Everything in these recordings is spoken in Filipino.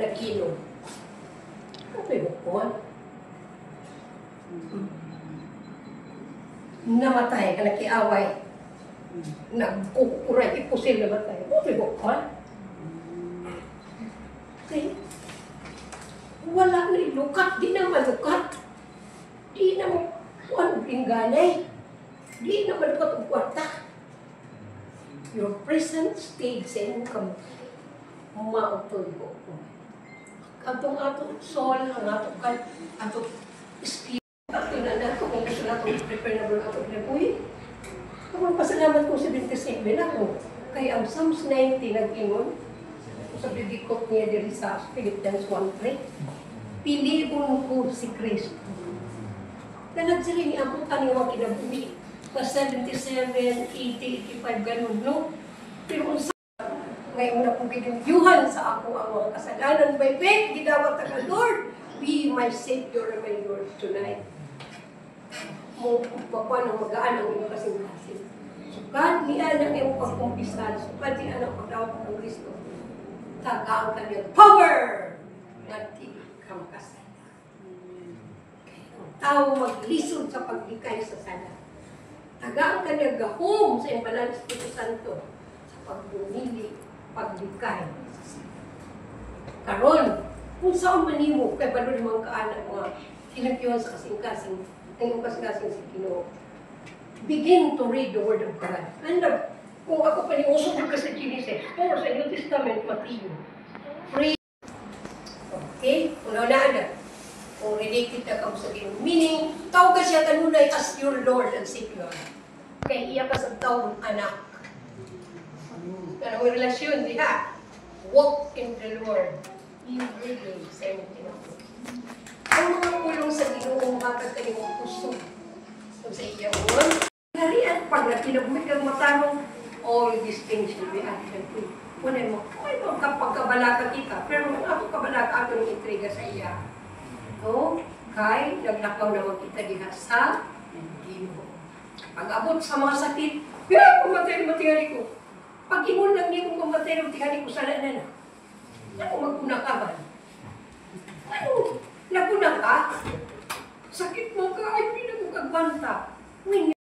nag-inom. Ano yung kuwan? Namatay ka nakiaway. Nagkukuray, ipusil namatay. Ano yung kuwan? Okay. Wala na ilukat, di na malukat. Di na kuwan ingganay. Di na malukat ang kwarta. Your present stage sa inyong kamatay. Mautoy ko. Atong soul, ang atong spirit, atong na nato, kung gusto nato i-prepare na doon atong pinabuhi. Kapag pasalamat ko sa 27 ako, kaya ang Psalms 90 nag-ingon, sa bibikot niya diri sa Philippians 1:3, piliun ko si Kristo. Dalag sila ni ang kaniwang kinabuhi, sa 77, 80, 85, ganun, no? Pero kung ngayon na kong binugyuhan sa ako ang mga kasalanan by faith, gidawat ang Lord, be my Savior and my Lord tonight. Mo pakuan ang magaan ang iyong kasing-kasing. Sukad niya ang iyong pagkumpisan, sukad niya ang pagdawat ng Kristo. Tagaan ka niya power na di kamakasala. Ang tao maglisod sa paglikay sa sala. Tagaan ka niya gahom sa iyong banal Espiritu Santo sa pagbumili, paglikay. Karon, kung saan manimo, kay balo ni mga kaanak, mga kinagyon sa kasing-kasing, ang iyong kasing-kasing si Ginoo. Begin to read the Word of God. And kung ako paniusok ka sa Genesis, or sa New Testament, Matthew. Pray. Okay? Una na. Kung related na ka sa Ginoo. Meaning, tao ka siya kanunay as your Lord and Savior. Kaya iya ka sa taong anak. Anong relasyon, di ha? Walk in the Lord. Every day, sa iyong tinapos. Ang mga kulong sa Ginoo, makakad ka niyong puso. Kung sa iya mo, harian, pag natinabumit kang matanong, all these things will be added to you. Kunin mo, kapag kabalaka kita, pero ako kabalaka ako ng intriga sa iya. No? Kay, naglakaw naman kita diha sa Ginoo. Pag-abot sa mga sakit, pumatay ng matingali ko. Pag imon lang niyo kung pumatay ng matingali ko sa lanan, ano magkuna ka ba? Ano? Nagkuna ka? Sakit mo ka, ay pinagkagbanta. Ngayon.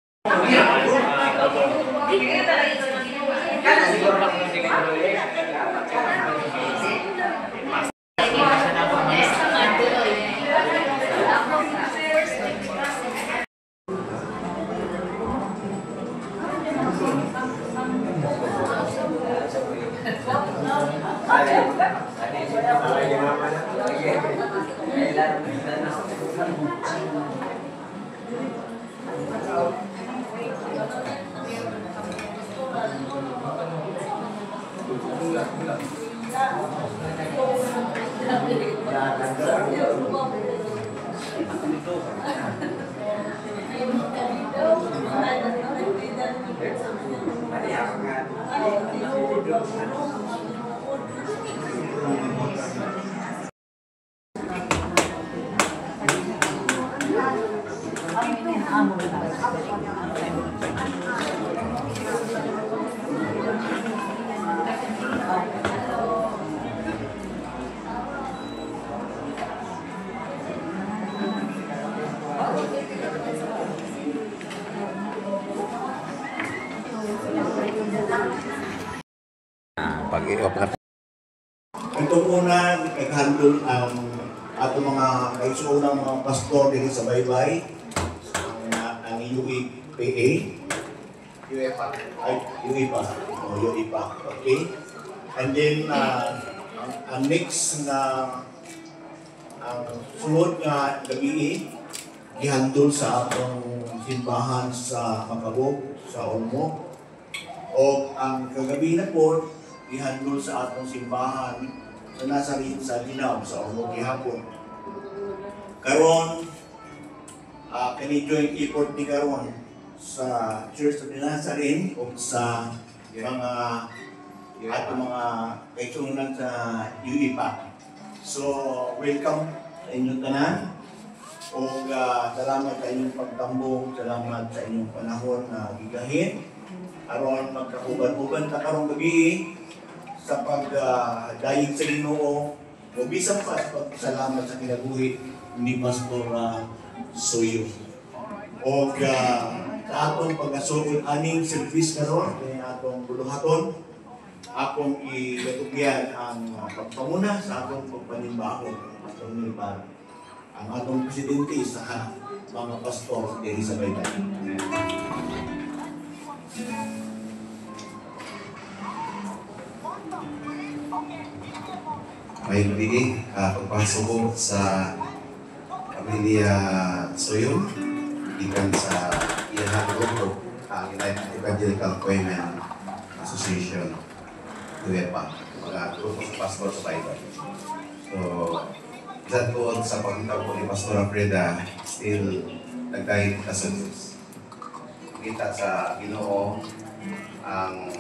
Ito muna, nag-handle ang ato mga kaisuunang mga pastor dito sa Baybay, ang UEPA. UEFA. Ay, UEFA. O, UEFA. Okay? And then, ang next na ang sunod nga gabi, i-handle sa atong simbahan sa Makabog, sa Olmo. O ang kagabi na po, i-handle sa atong simbahan sa Nazarin sa Linaw, sa Olmo gihapon. Karon, kani joint effort ni karon sa Church of the Nazarene o sa mga atong mga kaitsunan sa UEPA. So, welcome sa inyong tanan. O salamat sa inyong pagtambong, salamat sa inyong panahon na gigahin. Aron magkahuban-huban ta karong gabi sa pagdayeg sa Ginoo O bisan pa sa pagsalamat sa kinabuhi ni Pastor Soyo. O sa atong pag-asugod aning service karon kay atong buluhaton, akong igatugyan ang pagpamuna sa atong pagpanimbahon ang atong presidente sa mga pastor diri sa baybay. May bigay pagpasubok sa pamilya Soyo ikan sa ilang grupo ang United Evangelical Women Association UEPA, mga grupo sa pastor sa Bible. So, isa po sa pagkita po ni Pastor Alfreda, still nagdahil ka sa Diyos. Kita sa Ginoo ang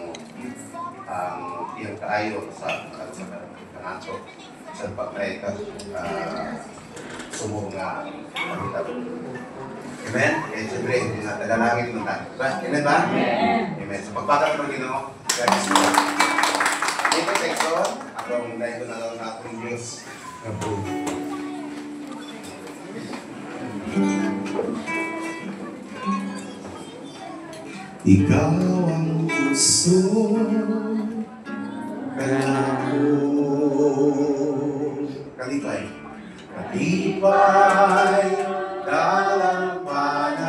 iyang kaayo sa kanato sa pagkaya sumong nga pagkita po. Amen? Eh, siyempre, nagalangin mo tayo. Amen ba? Amen. So, pagpatak ng Ginoo, God is good. Dito, section, akong dahil ko na lang na akong Diyos na po. Ikaw ang puso ko. Kalipay. Kalipay dalang panan.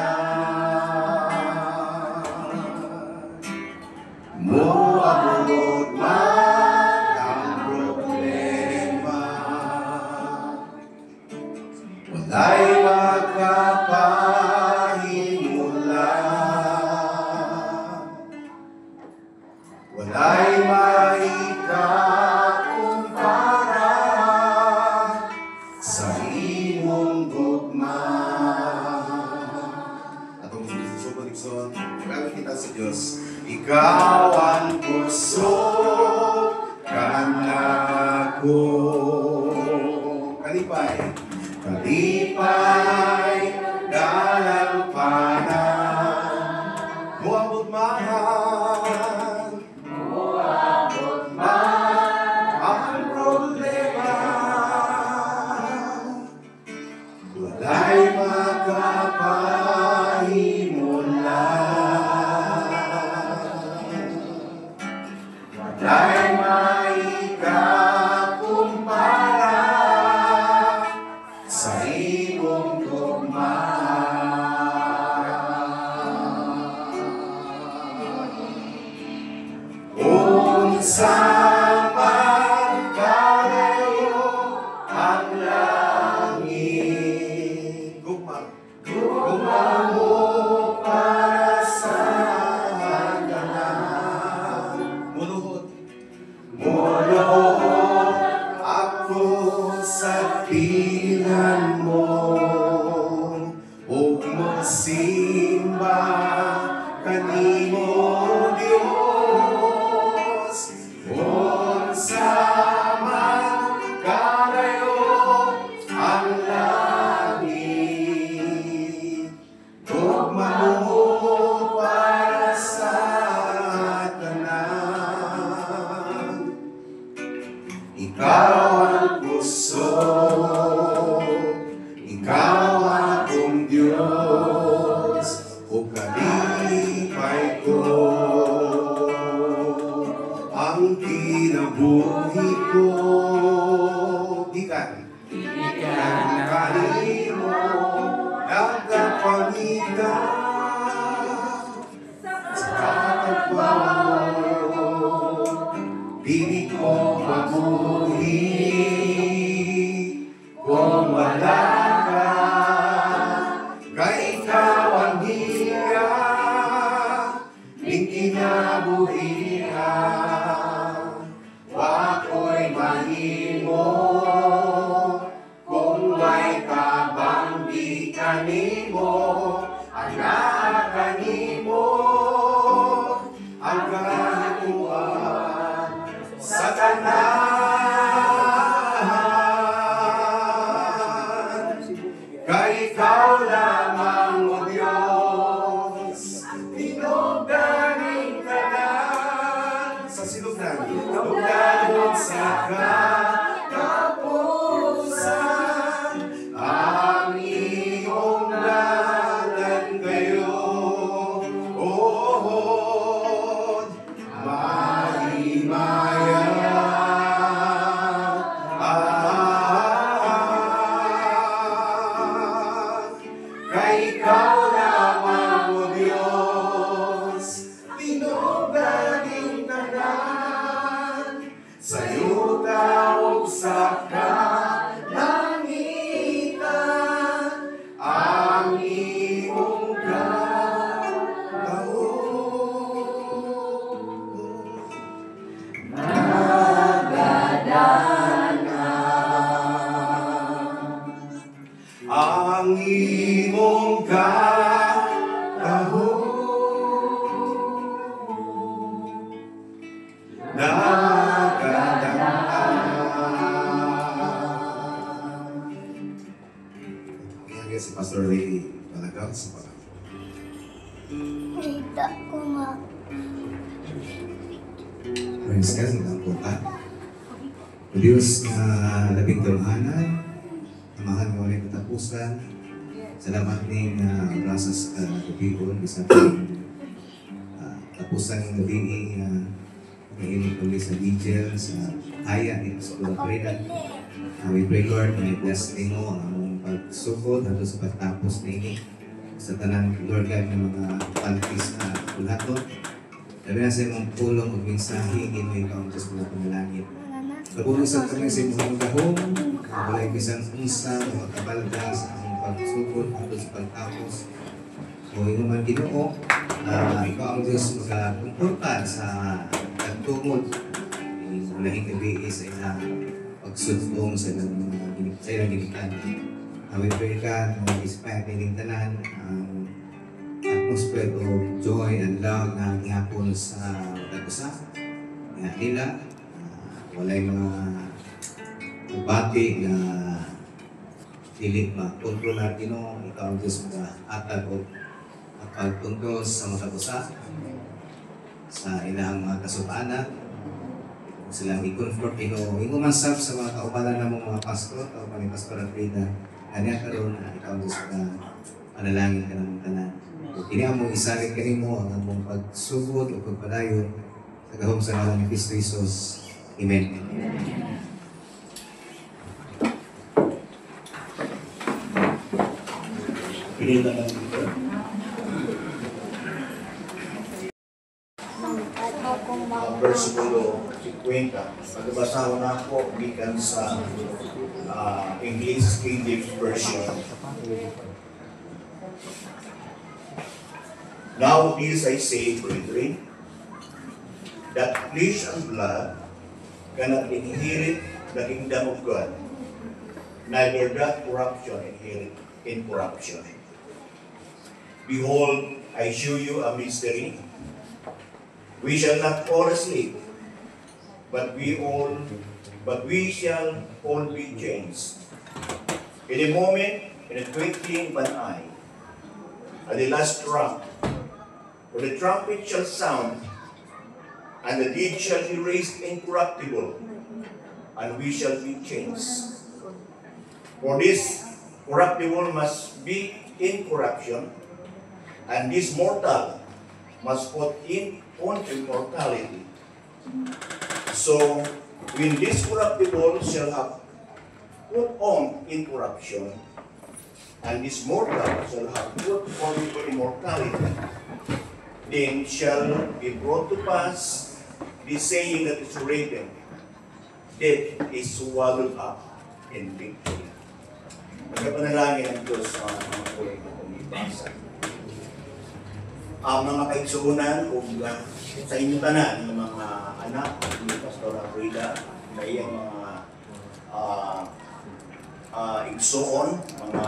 Moabot man ang problema. Wala'y magkapahimulan. Wala'y maikakumpara sa imong gugma. Atong susubulikson, kailangan kita sa Diyos. Ikaw ang puso kanako. Kalipay. Kalipay dalang panan. Moabot man. Moabot man ang problema. Wala'y magkapahimulan. Wala'y maikakumpara sa imong gugma. Unsa man kalayo ang langit, gugma mo para sa hangganan. Muluhod ako sa pilan mo, ug masimba kanimo Dios. Unsa man kalayo ang langit, gugma mo para sa tanan. Ikaw ang puso, ikaw akong Diyos, o kalipay ko. Ang kinabuhi ko, ikan kanimo nagkapangitan sa katagbaw mo. Dili ko mabuhi kung wala ka, kay ikaw ang hiya ning kinabuhian. Wako'y mahimo kalangitan ang imong ang imong katahon nagadaan. Si Pastor Ray Palagaw sa pag Kita ko nga. Praise God, nagangkota. O Diyos na labing tulahanan, amahan mo ulit katapusan. Salamat ning brasas ka nagabibon, isa pang tapusan ng gabi ngayon kami sa Vigil, sa Haya, ni Pastor Freda. We pray, Lord, na i-bless din mo ang among pagsugod at sa pagtapos na ini sa tanan, Lord God, ng mga pantis na kulaton. Sabi na sa imong pulong at mensahe, ino ikaw ang Diyos mga panalangin. Pag-uusap kami sa imong gahong, walay bisan unsa, mga kabalda sa among pagsugod at sa pagtapos. O ino man Ginoo, ikaw ang Diyos magkakumporta sa pagtungod. Walahing gabi sa ilang pagsudlong sa ilang ginikan. We pray God, mag-inspire nilang tanan ang atmosphere of joy and love na gihapon sa tag-usa. Nga nila, walay mga bati na dili makontrol natin o ikaw ang Diyos atag o pagkontrol sa mga tag-usa sa ilang mga kasupaanan. Silang i-comfort ino mansap sa mga kaubalan ng mga pastor, kaubalan ni Pastor Freda. Kanya karon na ikaw ang Diyos na panalangin ka ng tanan. Kini mo isalig ka mo ang among pagsugod o pagpadayon sa gahom sa ngalan ni Kristo Jesus. Amen. Pinita lang dito. Versikulo 50. Pagbasahan na ako gikan sa English King James Version. Now this I say, brethren, that flesh and blood cannot inherit the kingdom of God, neither doth corruption inherit incorruption. Behold, I show you a mystery. We shall not all sleep, but we shall all be changed. In a moment, in a twinkling of an eye, at the last trump, for the trumpet shall sound, and the dead shall be raised incorruptible, and we shall be changed. For this corruptible must be incorruption, and this mortal must put in on immortality. So, when this corruptible shall have put on incorruption, and this mortal shall have put on immortality, then shall be brought to pass the saying that is written, death is swallowed up in victory. Nagkapanalangin ang Diyos sa mga kulay na pumibasa. Ang mga kaigsuunan o sa inyo tanan ng mga anak ni Pastor Freda, na iyang mga igsuon, mga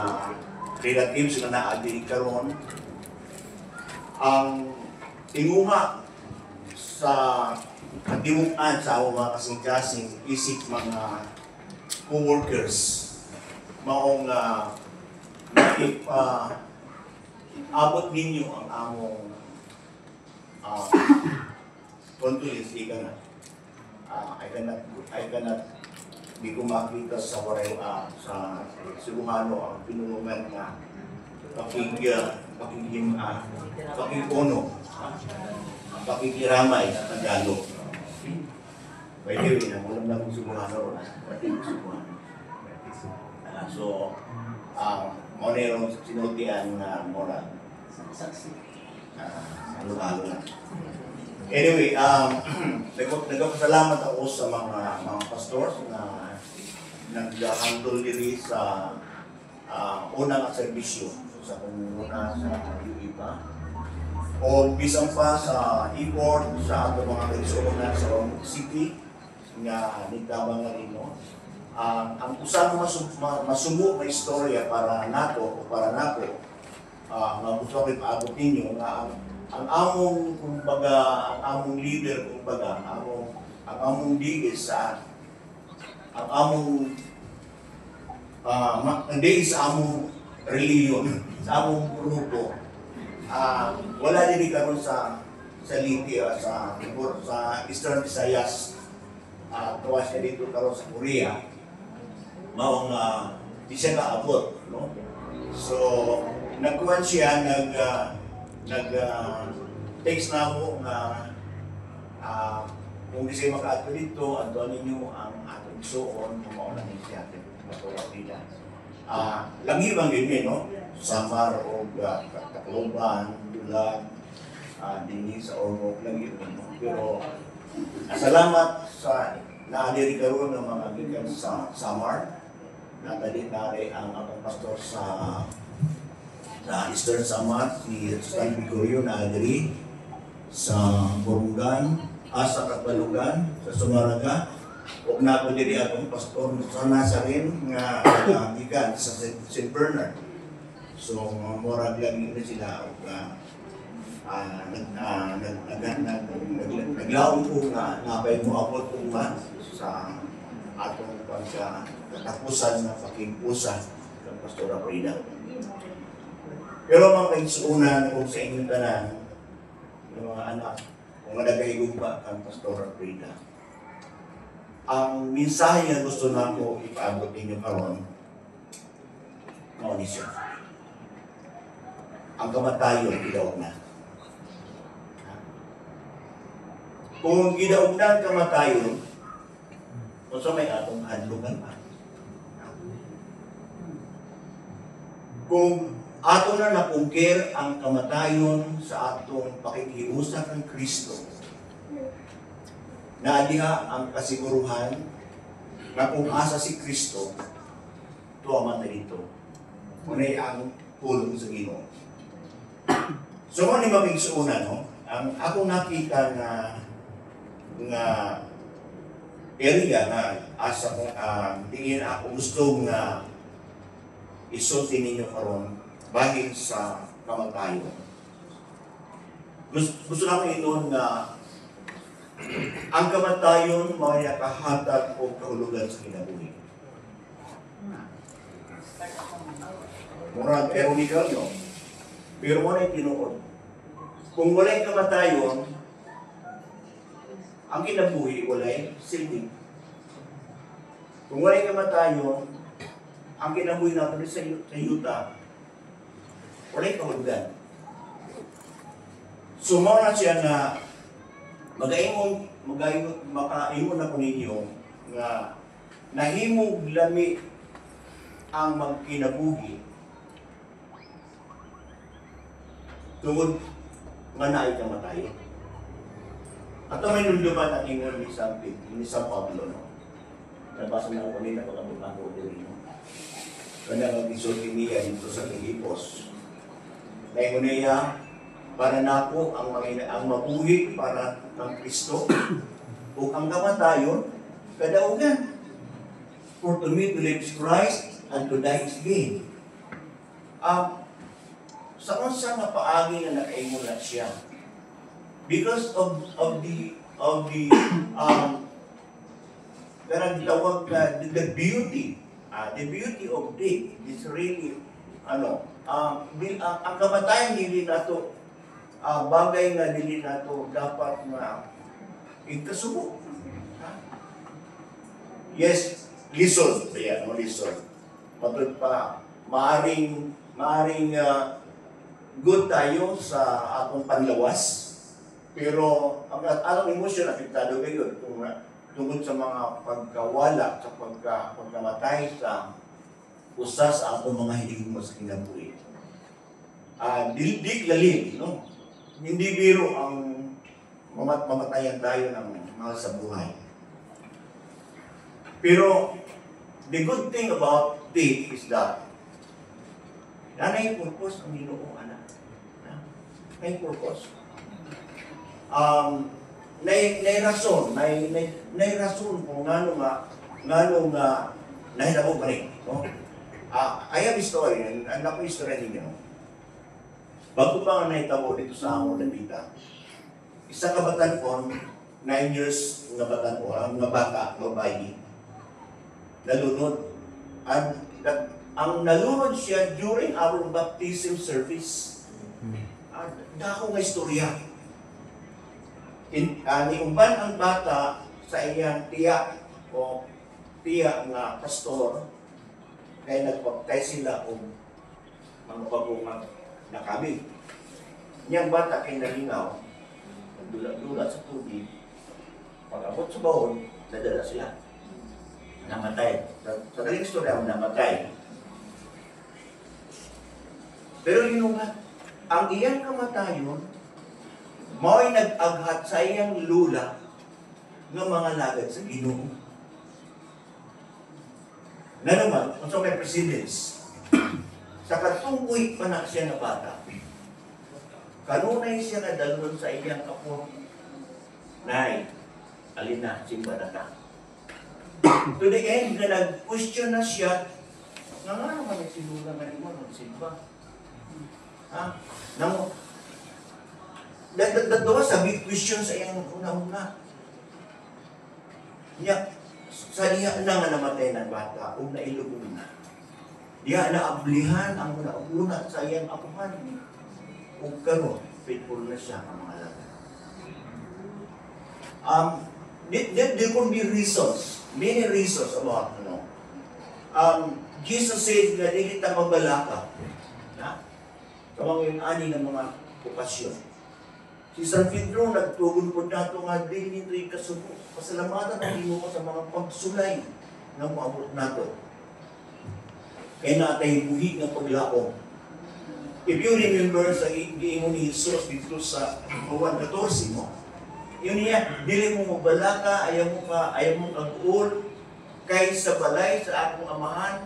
relatives na naadili karon, ang tinguha sa katimukan sa mga kasing-kasing isip mga co-workers maong abot ninyo ang among condolence. I cannot di ko makita sa waray sa Cebuano ang pinulungan na pakikipono, pakikiramay sa Tagalog. By the way, namulam na kong Cebuano ron. So, monerong sinutian na moral. Halo-halo na. Anyway, nagpasalamat ako sa mga pastors na nag-handle diri sa unang serbisyo sa pamumuno sa UIPA. O bisan pa sa import sa ato mga kaigsuonan sa City nga nagtabang nga rin, no? Ang usang masubo na istorya para nato o para nako nga gusto ko ipaabot ninyo nga ang among kumbaga ang among leader kumbaga ang among digis sa ang among hindi sa among reliyon sa among grupo wala din karon sa Liti sa Eastern Visayas tuwas siya dito karon sa Korea maong di siya kaabot, no? So nagkuhan siya text na ako na kung di siya maka-ato dito, ato ninyo ang atong isuon kung maulan niya siya matulak nila. Langi bang yun, no? Samar o Tacloban, Dulag, dingi sa Ormoc, langi yun, no? Pero salamat sa naadiri karoon ng mga gigan sa Samar, natali-tali ang atong pastor sa Eastern Samar, si Stan Vigorio na adiri sa Borongan, sa Katbalugan, sa Sumaraga. Huwag na po diri atong pastor sa Nazarin nga gikan sa St. Bernard. So, morag lagi na sila naglaon po nga napay mo abot po nga sa atong pagkatapusan na pakingpusa ng Pastora Frida. Pero mga kaigsuunan kung sa inyong tanan, ng mga anak, kung nagahigugma ang Pastora Frida, ang mensahe na gusto na ko ipaabot ninyo karon, mauni siya. Ang kamatayon, gidaog na. Kung gidaog na ang kamatayon, kung sa may atong hadlugan pa. Kung ato na napungkir ang kamatayon sa atong pakikiusap ng Kristo, na diha ang kasiguruhan na kung asa si Kristo, tuwaman na dito. Muna'y ang pulong sa Ginoo. So, kung ano yung mabigsuunan, no? Ang akong nakita nga area na asa ko, tingin ako gusto nga isulti ninyo karon bahin sa kamatayon. Gusto namin inoon na ang kamatayon may kahatag o kahulugan sa kinabuhi. Murag ironical, no? Pero wala yung tinuod. Kung wala yung kamatayon, ang kinabuhi wala yung silbi. Kung wala yung kamatayon, ang kinabuhi natin sa yuta, wala yung kahulugan. So, na siya na makaimon na po ninyo nga nahimog lami ang magkinabuhi tungod nga naay kamatayon. At may nunduman ang ingon ni San Pablo, no? Nabasa na ako nila pag-abot na ako din, no? Kanya mag-isulti niya dito sa Pilipos. Naingon niya, para na po ang mabuhi para ng Kristo o ang kamatayon, kadaugan. For to me to live is Christ and to die is gain. Sa unsa nga paagi nga nakaingon na siya, because of the karang tawag the beauty of death is really ang kamatayon dili nato bagay nga dili nato dapat na ikasubo. Yes, lisod kaya no lisod. Patod pa maaring good tayo sa atong panlawas. Pero ang atong emosyon apektado kayo tungkol sa mga pagkawala sa pagkamatay sa usa sa atong mga hiligong sa kinabuhi. Di lalim, no? Hindi biro ang mamatayan tayo ng mahal sa buhay. Pero, the good thing about faith is that may purpose ang Ginoo, anak. May purpose. May rason kung ngano nga nahilabog pa rin. No? I have a story, and ako yung story ninyo. Bago pa nga nahitabo dito sa among Davita, isang kabatan ko, 9 years na batan ko, nga bata, babae, nalunod. Ang nalunod siya during our baptism service. Dako nga istorya. Niumban ang bata sa iyang tiya o tiya nga pastor, kaya nagpapatay sila o mga pagumag na kami. Niyang bata kay nalingaw, nagdulat-dulat sa tubig, pag-abot sa baon, nadala sila. Namatay. Sa daling istorya, namatay. Pero yun nga, ang iyang kamatayon, mao'y nag-aghat sa iyang lula ng mga lagad sa Ginoo. Na naman, kung sa may presidents, sa katungkoy pa na siya na bata, kanunay siya na dalon sa iyang apo, Nay, alina, simba na ta. To the end, na nag-question na siya, nga naman nagsilula nga naman, nagsimba. Namo, dadawa sa big question sa iyang una-una. Sa diya na nga namatay ng bata, o nailugong na. Diya naablihan ang una-una sa iyang apuhan. O karon, faithful na siya ang mga laga. There could be reasons, many reasons about, Jesus said na di kita magbalaka. Sa mga ani ng mga okasyon. Si San Pedro nagtugon po nato nga din nito yung kasubo. Pasalamatan ang imo sa mga pagsulay na maabot nato. Kaya natay buhi ng paglaong. If you remember sa giingon ni Jesus dito sa Juan 14 mo, yun niya, dili mo magbalaka, ayaw mo kag-ul, kay sa balay sa akong amahan,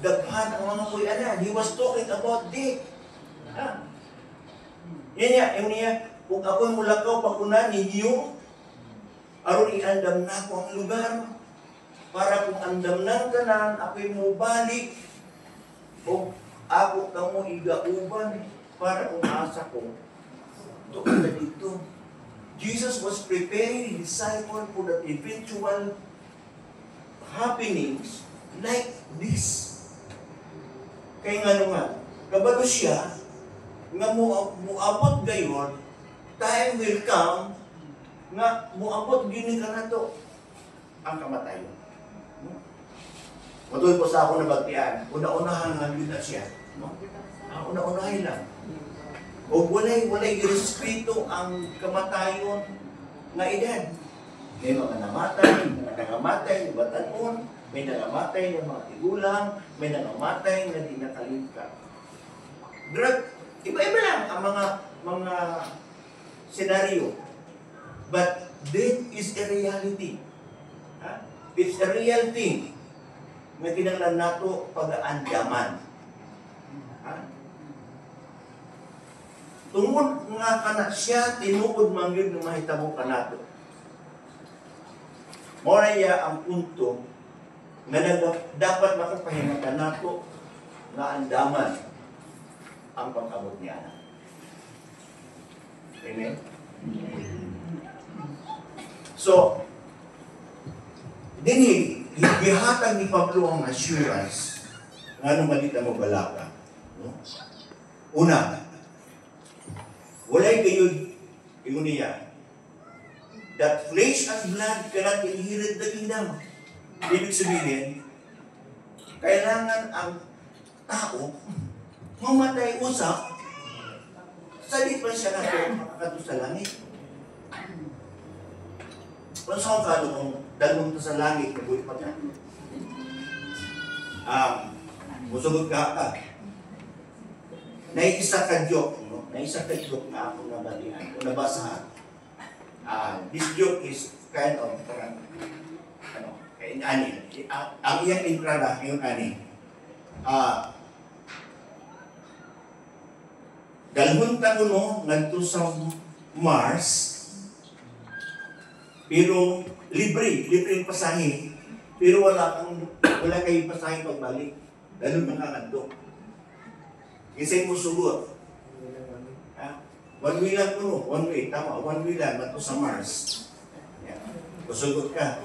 daghan ang mga kuyanan. He was talking about this. Yan niya, kung ako'y mulakaw pag-una ninyo, aron iandam na ko ang lugar, para kung andam ng tanan, ako'y mubalik, o ako kamo igauban, para kung asa ko, doon na dito. Jesus was preparing his disciples for the eventual happenings like this. Kaya nga, kabalo siya, nga muabot gayon, time will come, nga muabot gini ka na to, ang kamatayon. Matuloy po sa ako na bagtian, una-unahan nga yun na siya. Una-unahin lang. O walay respeto ang kamatayon nga edad. May mga nangamatay ng batanon, may nangamatay ng mga tigulang, may nangamatay na di nakalingka. Iba-iba lang ang mga senaryo. But death is a reality. It's a real thing na kinahanglan nato pag-aandaman. Tungod nga kana siya, tinuod man yun ng mahitabo ka nato. Mora iya ang punto na dapat makapahingatan nato na andaman ang pagkabot niya. Amen? So, gihatag ni Pablo ang assurance nga nung malita mo balaka. No? Una, walay kayo, yung niya, that flesh and blood cannot inherit the kingdom. Ibig sabihin, kailangan ang tao mamatay usap sa di pa siya natin makakato sa langit. Kung saan ka nung dalmong sa langit, nabulit pa ka. Musugod ka. Naisa ka joke, no? Naisa ka joke na ako nabalihan o nabasahan. This joke is kind of, ani. Ang iyang entrada, yung ani. Dalhon ta kuno ngadto sa Mars, pero libre ang pasahe, pero wala kay pasahe pagbalik. Dalhon man ka ngadto. Kisay mo sugot. One way lang kuno, one way, tama, one way lang ngadto sa Mars. Kusugot ka.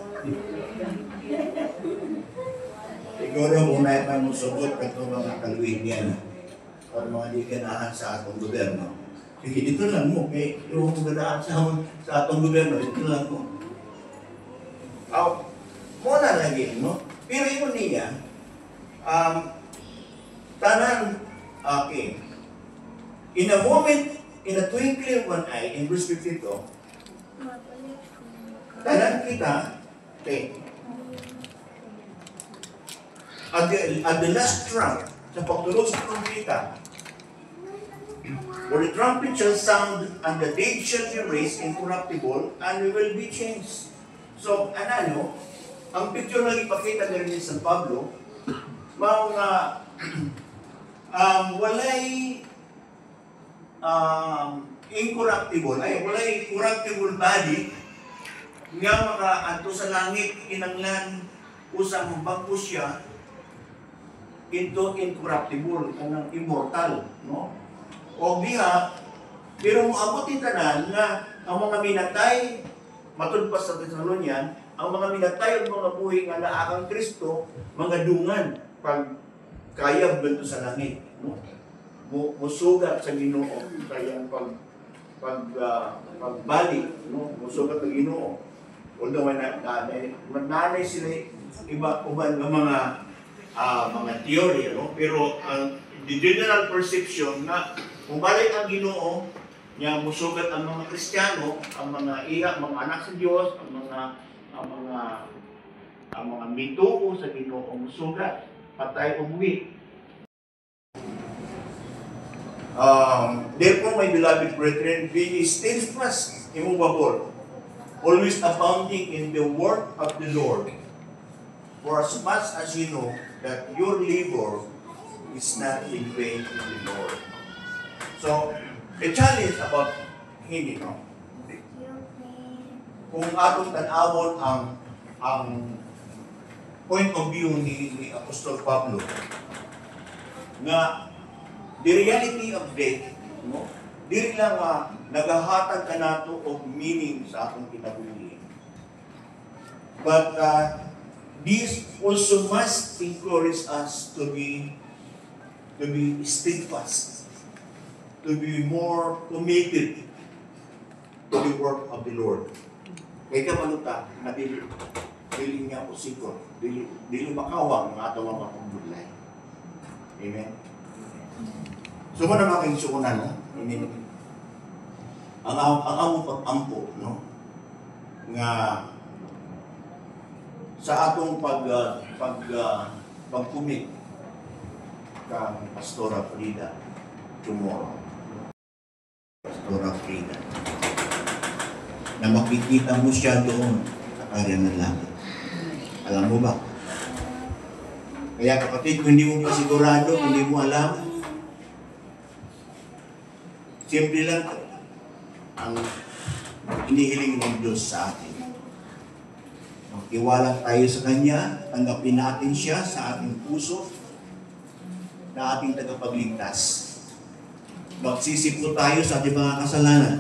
Siguro kung na mo sugot kato mga kaluin yan, o mga di ganahan sa atong gobyerno. Sige, dito lang mo, kaya yung ganahan sa atong gobyerno, dito lang mo. Muna lagi, no? Pero yun niya, tanan, okay, in a moment, in a twinkling of an eye, in verse 52, tanan kita, okay, at the last trump, sa pagtulog sa trumpeta, for the trumpet shall sound, and the dead shall be raised incorruptible, and we will be changed. So, ang picture na ipakita na rin ni San Pablo, mga walay incorruptible, walay corruptible body, nga makaanto sa langit, kinanglan, usang bangko siya, into incorruptible, kanang immortal, no? O diha, pero moabot tanan nga ang mga minatay, matud pa sa Thessalonian, ang mga minatay ug mga buhi nga naa kang Kristo, mga dungan pag kayab ganto sa langit, no? Musugat sa Ginoo kaya pagbalik, no? Musugat sa Ginoo. Although mananay sila iba uban nga mga theory, no? Pero the general perception na kung balik ang Ginoo niya musugat ang mga Kristiyano, ang mga mga anak sa Dios, ang mga mituo sa Ginoo musugat, patay o buwi. Therefore, my beloved brethren, be steadfast, immovable, always abounding in the work of the Lord. For as much as you know that your labor is not in vain in the Lord. So, the challenge about hindi, no? Kung atong tanawon ang point of view ni Apostol Pablo, nga the reality of death, no? Dili lang nagahatag ka nato og meaning sa atong kinabuhi. But this also must encourage us to be steadfast, to be more committed to the work of the Lord. Kaya kamaluta, na dili niya po sikot, dili makawang ng atong mga pambulay. Amen? So, mo na mga kainsukunan, no? Ang among pag-ampo, no? Nga sa atong pag-commit kang Pastora Frida tomorrow. Pastora Frida. Na makikita mo siya doon sa karya ng langit. Alam mo ba? Kaya kapatid, kung hindi mo pa sigurado, hindi mo alam, siyempre lang ang inihiling ng Diyos sa atin. Magtiwala tayo sa Kanya, tanggapin natin siya sa ating puso, na ating tagapagligtas. Magsisiplo tayo sa ating mga kasalanan.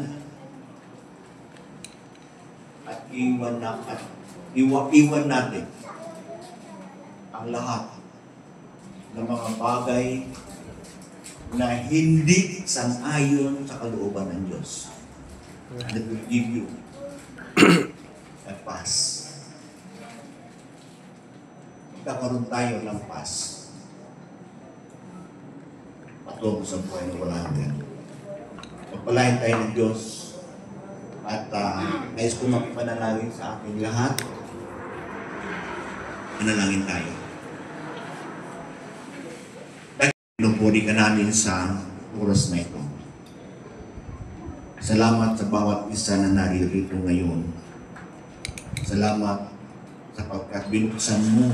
At iwan natin ang lahat ng mga bagay na hindi sang-ayon sa kalooban ng Diyos. That will give you a pass. Magkakaroon tayo ng pass. Patungo sa buhay na wala hanggan. Pagpalain tayo ng Diyos at nais ko makipanalangin sa ating lahat. Manalangin tayo. Pinupuri ka namin sa oras na ito. Salamat sa bawat isa na naririto ngayon. Salamat sapagkat binuksan mo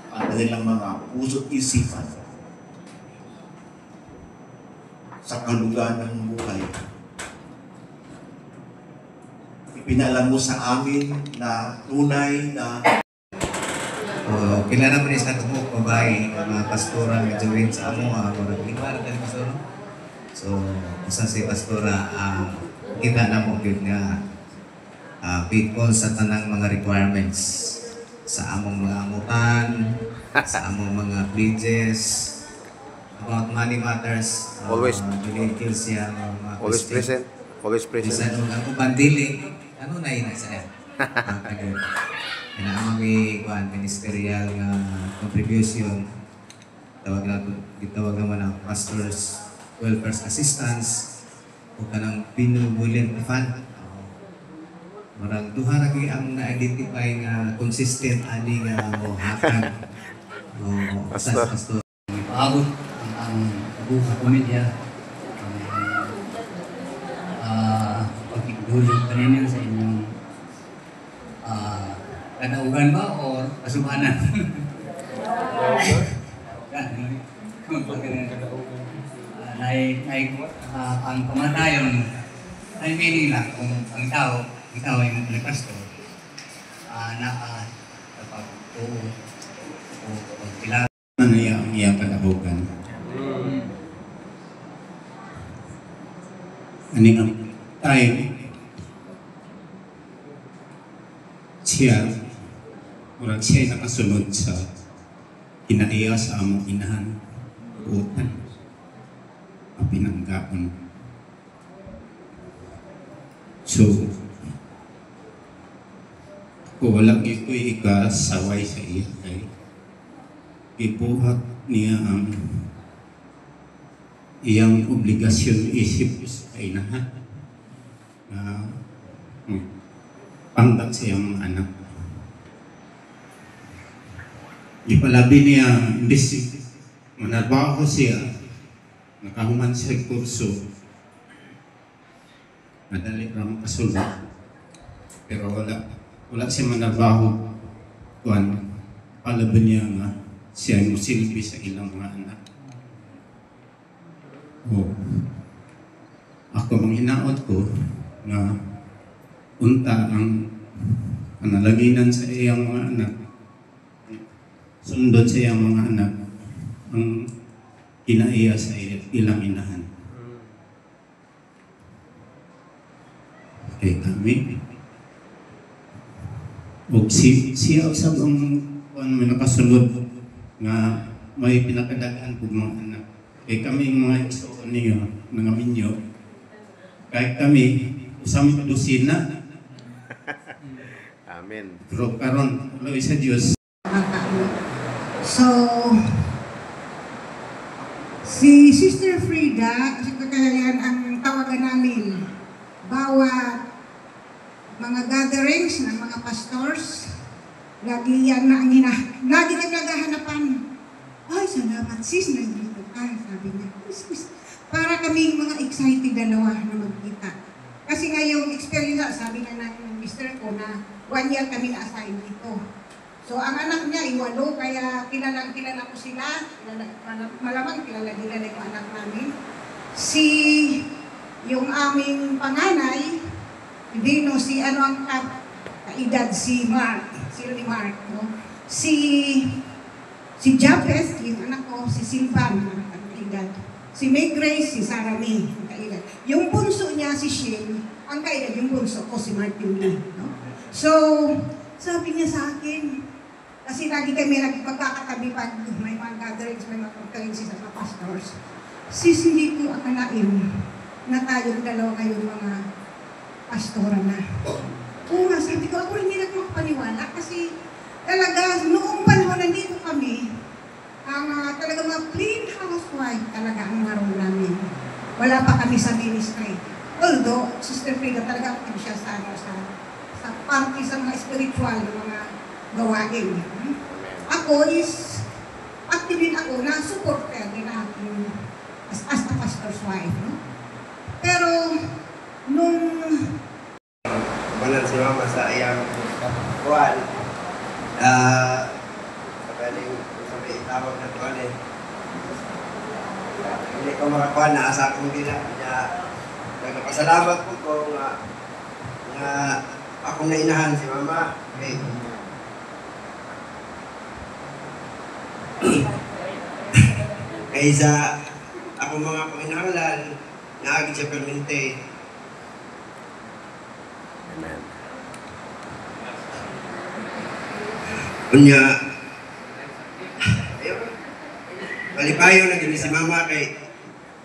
ang kanilang mga puso't isipan sa kalugan ng buhay. Ipinalam mo sa amin na tunay na kilala mo ni sa tumok babae, mga pastora nga join sa amo, mga iba na pastor. So, usa si pastora, kita na mo yun nga faithful sa tanang mga requirements sa among mga amutan, sa among mga pledges, about money matters. Always. Binigil siya mga Always Christian. present. Always present. Bisan nung ako bandili, ano na yun sa kagod. Yan ang mga ministerial nga contribution. Gitawag naman ang pastors welfare assistance o kanang benevolent fund. Marang duha ra gyud ang na-identify nga consistent ani nga mo hatag. Pastor. Paabot ang buong pamilya. Pagkikdulog pa ninyo sa inyong kadaugan ba o kasubanan? Ang kamatayon ay meaning lang kung ang ikaw ay mga pastor kapag o kailangan na ang iyang kadahugan. Aning ang time siya murag siya ay nakasunod sa kinaiya sa among inahan utan ang pinanggaon. So kung walang ito'y ikasaway sa iya kay ibuhat niya ang iyang obligasyon isip sa inahan na panggat sa iyang anak. Ipalabi niya, imbis manarbaho siya, nakahuman siya kurso, madali lang kasulot, pero wala siya manarbaho. Palabi niya nga siya ay musilbi sa ilang mga anak. Ako mang hinaot ko na unta ang panalaginan sa iyang mga anak, sundot sa iyang mga anak ang kinaiya sa ilang inahan. Kaya kami o siya usab ang may nakasunod nga may pinakadagaan po mga anak. Kaya kami mga isoon niyo, mga minyo, kahit kami usami padusina. Amen. Pero karon ulo sa Dios. So, si Sister Frida, kasi kakayahan ang tawagan namin, bawat mga gatherings ng mga pastors, lagi yan na ang lagi kami naghahanapan. Ay, salamat sis, nandito ka, sabi niya. Para kaming mga excited dalawa na magkita. Kasi nga yung experience, sabi nga ng mister ko na 1 year kami na-assign dito. So, ang anak niya, iwalo, kaya kilala ko sila. Malamang kilala nila yung anak namin. Yung aming panganay, hindi no, si ano ang kaedad, si Mark. No? Si Japes, yung anak ko, si Silvan, ang kaedad. Si May Grace, si Sarah May, ang kaedad. Yung bunso niya, si Shane, ang kaedad, yung bunso ko, si Martin Lee. No? So, sabi niya sa akin, kasi lagi kami nagpagkakatabi pag may mga gatherings, may mga conferences sa mga pastors. Hindi ko akalain na tayong dalawa ngayon mga pastora na. Oo nga, sabi ko, ako rin hindi nagpapaniwala kasi talaga noong panahon nandito kami, ang talaga mga plain housewife talaga ang maroon namin. Wala pa kami sa ministry. Although, Sister Frida talaga active siya sa party sa mga spiritual, mga gawain. Ako is, active din ako na supporter din aking as a pastor's wife. No? Pero, nung Wala si mama sa iyang kuwan. Sabi itawag na kuwan eh. Hindi ko makakuha na asa akong gila. Nagpasalamat po ko nga akong nainahan si mama. Okay. Kaysa ako mga panginahanglan, naagit siya permente. Amen. Kunya, ayun, malipayo na gini si mama kay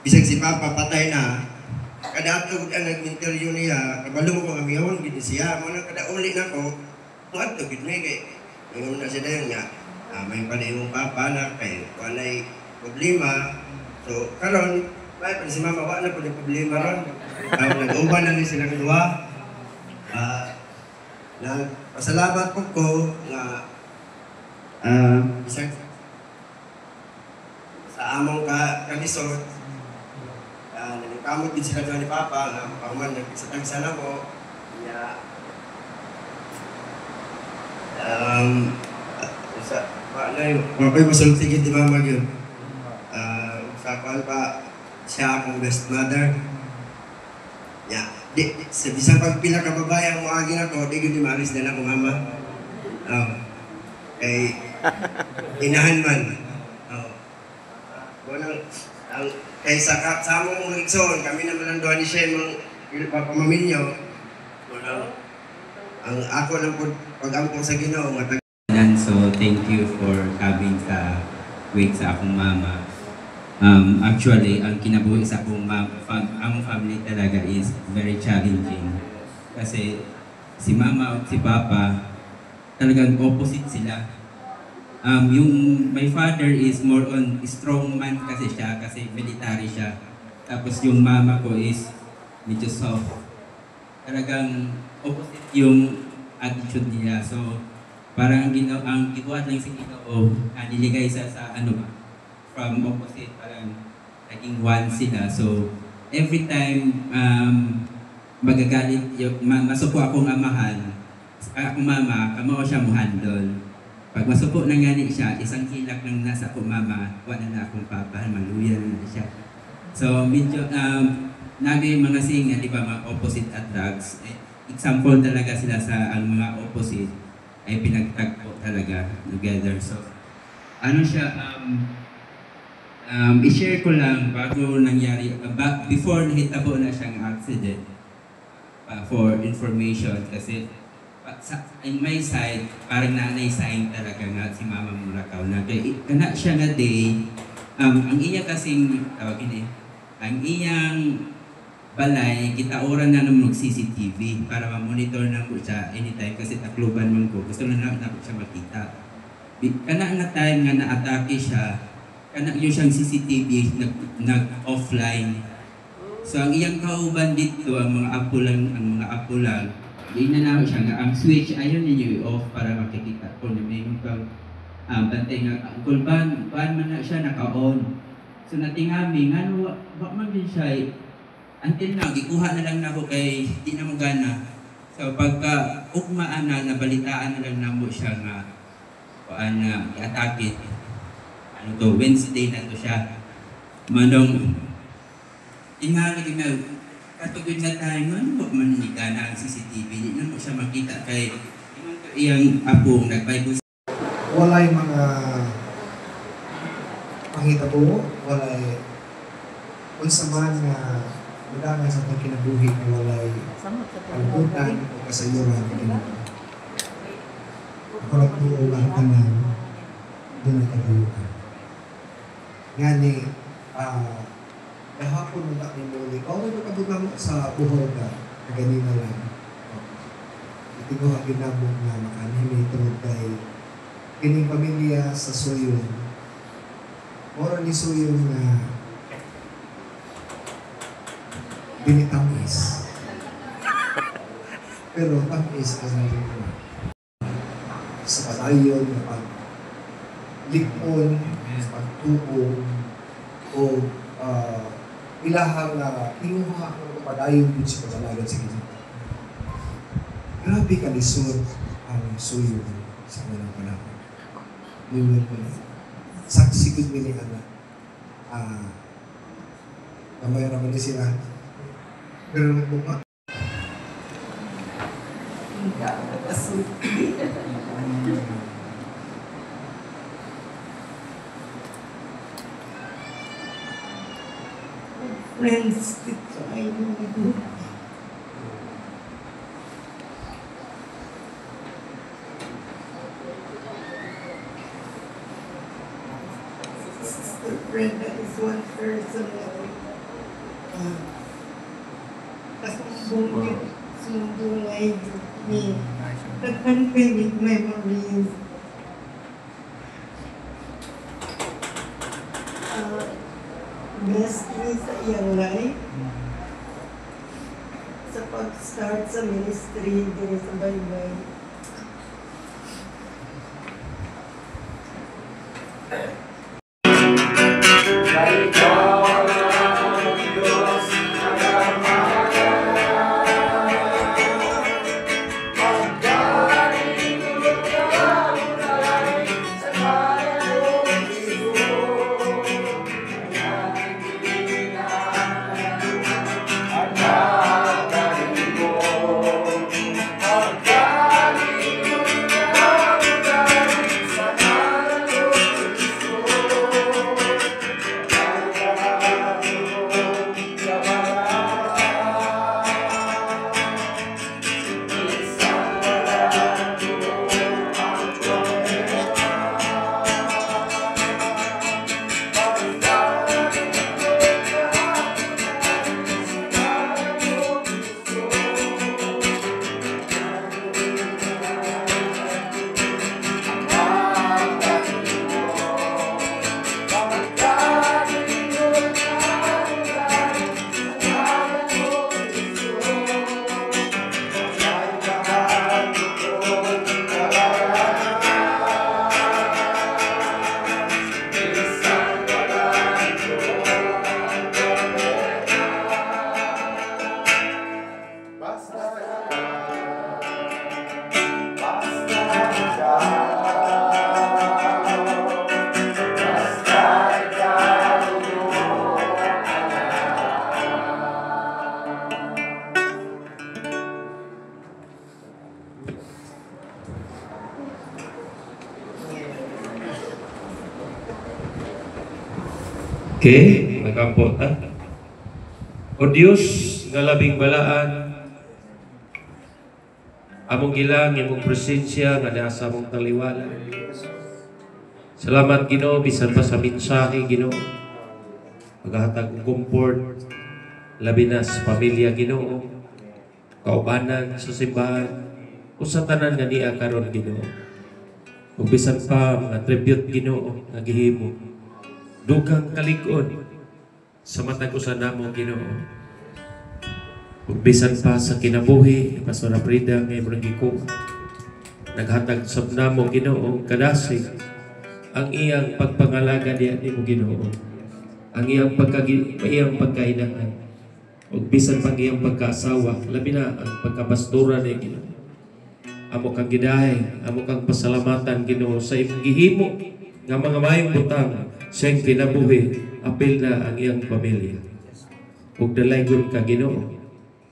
bisag si papa patay na. Kada ato ang nag-interview niya, kabalo mo kung amihon gini siya, mo nang kada uli na ko, kung ato gini kay ngayon na siya dayon nga, may panayong papa na kay walay problema. So, karon, may pa si mama, wala na po yung problema ron. Nag-uban na rin silang dua. Nagpasalamat po ko nga isang sa among kalisod. Nagkamot din sila doon ni Papa nga paman nagpisatagsan ako. Mapay masultigid di mama yun. Usapan pa siya akong best mother. Sa bisang pagpila ka babae ang muagin ako, di ko di maalis na ako mama. Inahan man. Kaysa sa among mga igsoon, kami naman ang doon ni siya yung pamaminyo. Ang ako lang po pag-ampong sa Ginoo. So thank you for coming sa wake sa akong mama. Actually, ang kinabuhi sa akong among family talaga is very challenging. Kasi si mama at si papa, talagang opposite sila. My father is more on strong man kasi siya, kasi military siya. Tapos yung mama ko is medyo soft. Talagang opposite yung attitude nila. So, parang ang gikuat lang si Ginoo, niligay sa from opposite, parang naging one sila. So, every time magagalit, masuko akong amahan, akong mama, kamao siya mo handle. Pag masuko na nga siya, isang hilak lang nasa akong mama, wala na akong papa, maluya na siya. So, medyo, nagay mga saying, di ba, mga opposite attracts. Example talaga sila sa ang mga opposite ay pinagtagpo talaga together. So, ano siya, i-share ko lang bago nangyari, before nahitabo na siyang accident, for information, kasi in my side, parang nanay sign talaga nga si Mama Murakaw na kana siya nga day, ang iya kasing tawagin ang iyang balay, kitauran na ng CCTV para ma-monitor na po siya anytime kasi takluban man ko. Gusto na po siya makita. Kana nga time nga na-atake siya, kana yung siyang CCTV nag-offline. So ang iyang kauban dito, ang mga apo lang, di na naman siya nga, ang switch, ayaw ninyo i-off para makikita ko na may bantay nga, kung baan man na siya naka-on. So natingami, nga wak man din siya, until now, gikuha na lang na ako kay di na mo gana. So pagka ukmaan na, nabalitaan na lang na mo siya nga, i-atake. Wednesday na to siya. Manong, tingalagin na, katugod na tayo, man ni gana ang CCTV, di na mo siya makita kay iyang apong nagbaybo. Walay mga panghitabo, walay unsa man nga mudangan sa itong kinabuhi na walay kalbutan o kasayuran na Ginoo. Ako nagtuo ang tanan, doon ang katayuan. Nga ni, kahapon mo na ni Muli, kung ano kabutang sa buhol ka, na ganina lang. Ito ang ginabog na makanimi tungod kay kining pamilya sa Suyon. Mora ni Suyon na binitamis. Pero tamis ang nalito. Sa padayon, na pag-likon, sa pagtuo, o ilahang inuha ako padayon din sa pagdalagan sa Ginoo. Grabe ka lisod ang suyo sa unang panahon. Niwin mo na. Saksi ko ni anak. Mamaya naman din sila. Pero nagbuka. Friends, dito ay nung Sister Brenda is one person kasumbong ay me. Nagkan with memories. Bless me sa iyang life. Sa pag-start sa ministry din sa Baybay. Okay, nagkampot ha. O Diyos, nga labing balaan, among gilang, imong presensya, nga nasa among taliwala. Salamat Ginoo, bisan pa sa mensahe Ginoo. Maghatag ng comfort, labi na sa pamilya Ginoo, kaubanan sa simbahan, o sa tanan nga niya karon Ginoo. O bisan pa mga tribute Ginoo, nga gihimo. Dugang kalig-on sa matag usan namo Ginoo. Ug bisan pa sa kinabuhi ni Pastor Brida nga imong giko. Naghatag sab namo Ginoo kadasig ang iyang pagpangalaga diha nimo Ginoo. Ang iyang pagkainahan. Ug bisan pa iyang pagkaasawa, labi na ang pagkapastora ni Ginoo. Amo kang gidahay, amo kang pasalamatan Ginoo sa imong gihimo nga mga mayong butang siyang kinabuhi, apil na ang iyang pamilya. Ug dalaygon ka Ginoo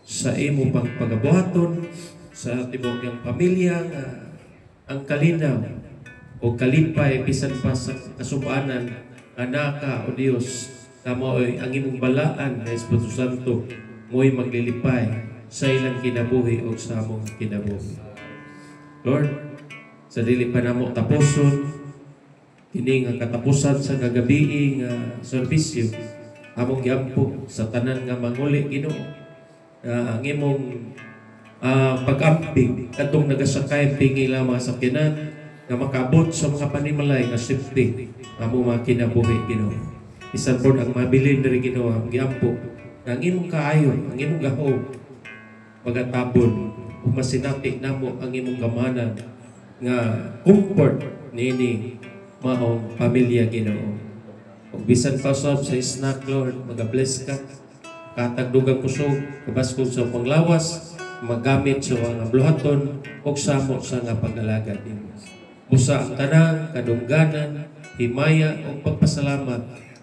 sa imo pang pagabuhaton sa tibok iyang pamilya nga ang kalinaw o kalipay bisan pa sa kasubanan nga naka o Dios kamoy ang imong balaan na Espiritu Santo mo'y maglilipay sa ilang kinabuhi o sa among kinabuhi. Lord, sa dili pa namo tapuson kini nga katapusan sa kagabi nga serbisyo among giampo sa tanan nga manguli Ginoo ang imong pag-amping kadtong nagasakay pingila mga sakyanan nga makaabot sa mga panimalay nga safety among mga kinabuhi Ginoo. Bisan pod ang mabilin diri Ginoo ang giampo nga ang imong kaayo, ang imong gahom magatabon ug masinati namo ang imong gamanan nga comfort niini maong pamilya Ginoo. Ug bisan pa usab sa snack, Lord, mag-bless ka. Katagdugang kusog, kabaskog sa panglawas, magamit sa mga bluhaton, o samo sa nga pag-alagad nimo. Busa ang tanang, kadungganan, himaya o pagpasalamat,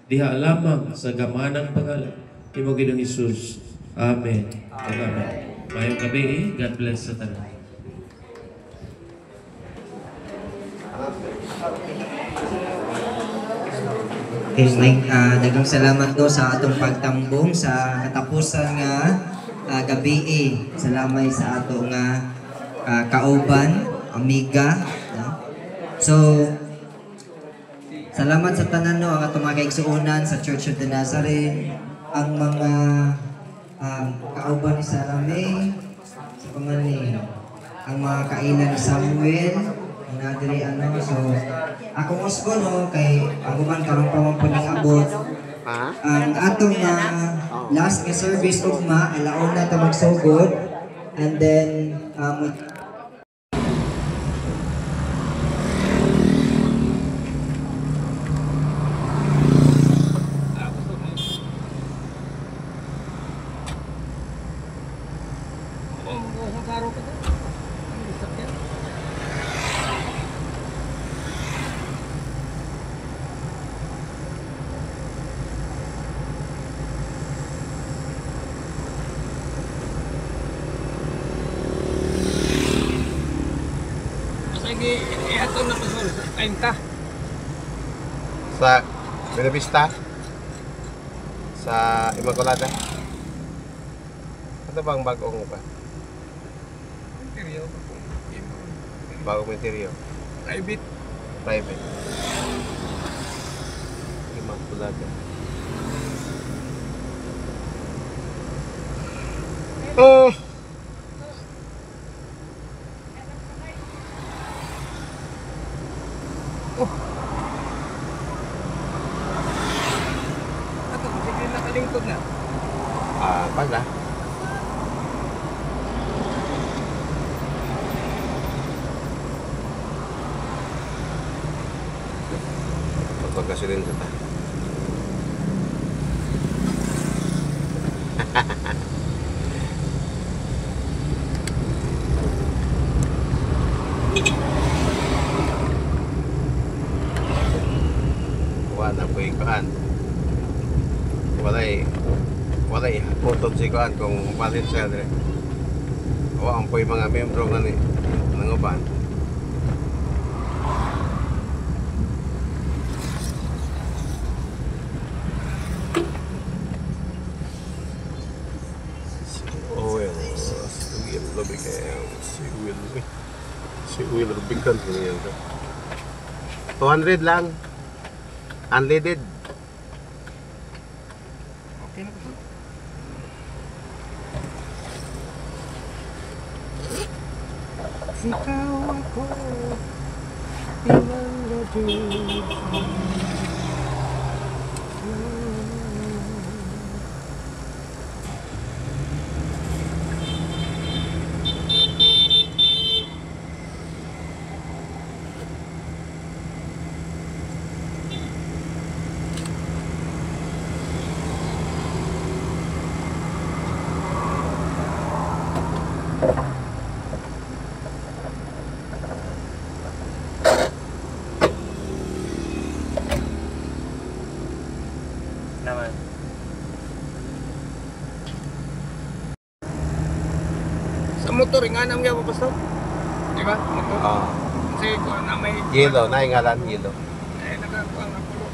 diha lamang sa gamanang pangalan ni mo Ginoong Hesus. Amen. Amen. Mayong gabi, God bless sa tanan. Okay, daghang salamat do sa atong pagtambong sa katapusan nga gabi. Salamay sa ato nga kauban, amiga. No? So, salamat sa tanan no, ang atong mga kaigsuonan sa Church of the Nazarene, ang mga kauban ni Sarah May, sa pangani, ang mga kainan ni Samuel, nadiri ano. So akong usbo no kay aguman karon pa man puning abot ang atong last nga service ugma alaon na ta magsugod, and then sa Benavista, sa Immaculada. Ano bang bagong pa? Interior. Bagong interior. Private. Immaculada. Oh. Pala. Pagkakasilin sa ta. Wala po ikaan. Walay putod si kuan kung palit siya dire. O ang po yung mga membro nga ni ng uban. Si Will Rubicon niya. 200 lang. Unleaded. Okay na po. Ikaw ako naman. Sa motor, nga naman yung papasto. Di ba? Motor. Oo. Kasi kung na may... Yelo, naingalan yelo. Eh, nagkakuha nga pulo.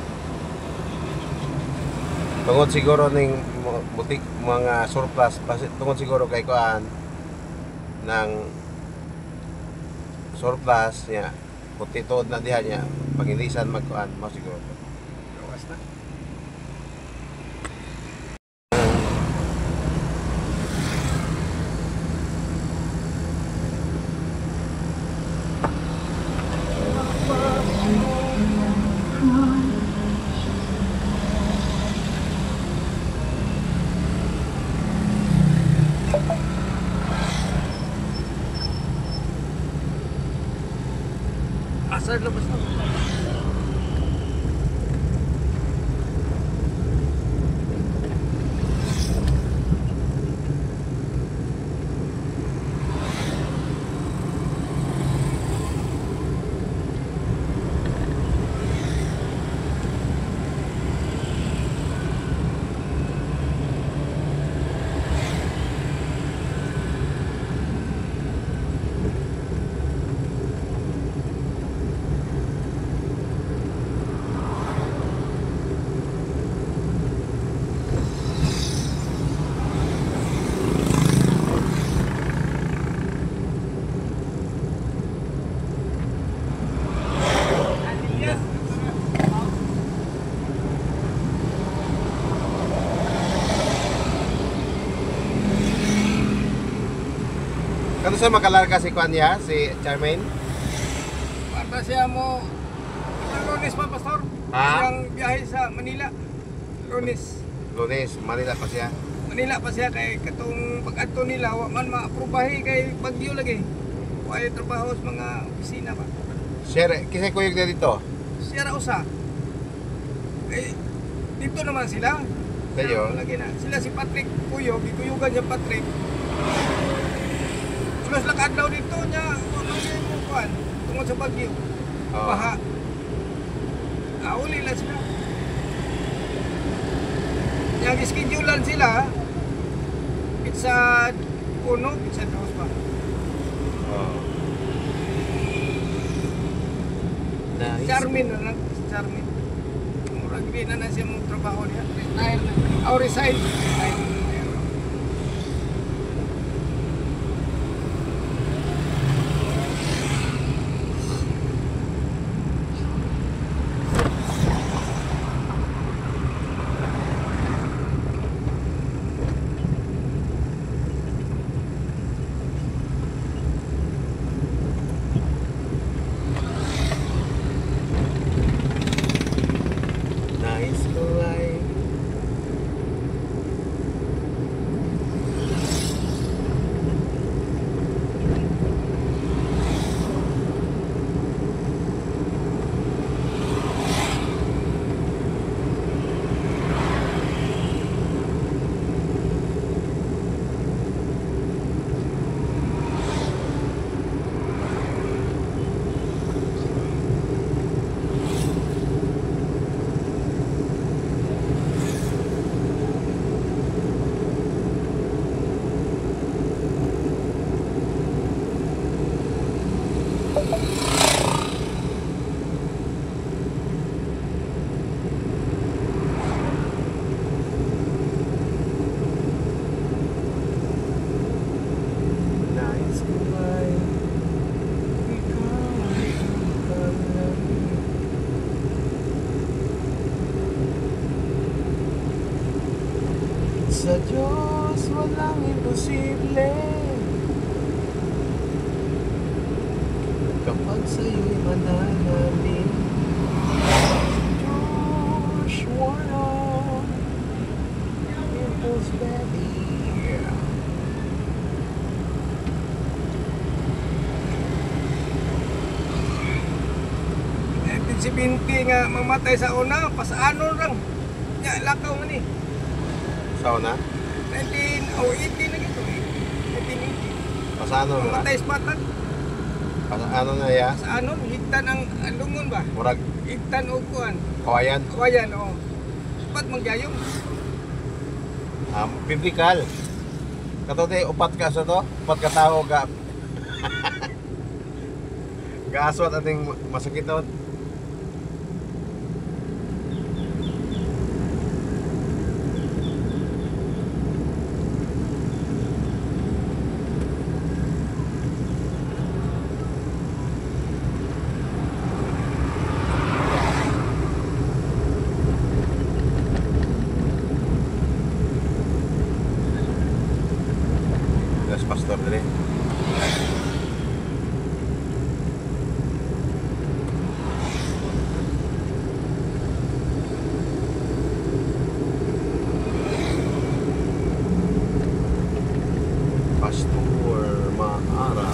Tungod siguro ng butik, mga surplus, tungod siguro kay kuan ng surplus niya, putitood na diha niya, pag-ilisan magkuan, mo siguro. Gawas na. Asar labas na. Unsa makalarga si Kuan niya, si Charmaine? Bata siya mo, Lunes pa, Pastor. Ha? Yung biyahe sa Manila. Lunes. Lunes, Manila pa siya. Manila pa siya kay katong pag-adto nila wa man ma-aprobahi kay bagyo lagi. Wa ay trabaho sa mga opisina ba. Share, kisay kuyog na dito. Siya ra usa. Eh dito naman sila. Kayo? Lagi na. Sila si Patrick Kuyog, ikuyugan siya Patrick. Plus lakad-law dito niya, wa man mo kuan tungod sa bagyo. Baha. Uli lang sila. Yang schedulean sila, pizza 1, pizza 2 pa. Nice. Charmin na lang, Charmin. Murag di na siya mong trabaho niya. Retire na. Resign. Nice kulay. Nice kulay. Sa Diyos walang imposible. Kapag sa'yo'y mananalig, Joshua, Impulse Baby. Si Binti nga mamatay sa una, pasano lang. Nya lakaw man eh. Sa una? 1980 na gito eh. 1980. Pasano na? Mamatay sa patag. Ano na ya? Sa ano, higtan ang lungon ba? Murag Higtan o kuan. kawayan. Kawayan, oo. Ba't manggayong? Biblical. Katote, upat ka sa to? Upat ka tao ga... Gaaswat ating masakiton. Das pastor dere. Pastor Maara.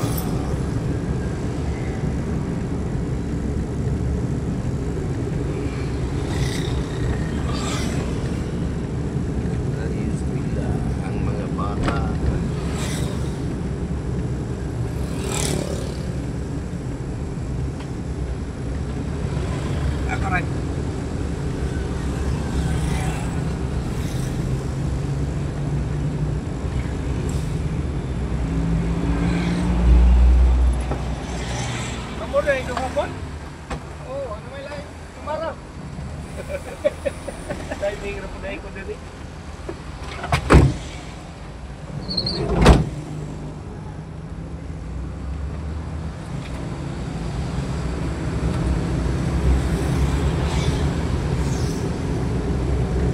Nais bila ang mga bata. Akaran. Kamu dah hidup apa? Oh, ano may lain? Tumara. Dahil hindi ka na po ko dito.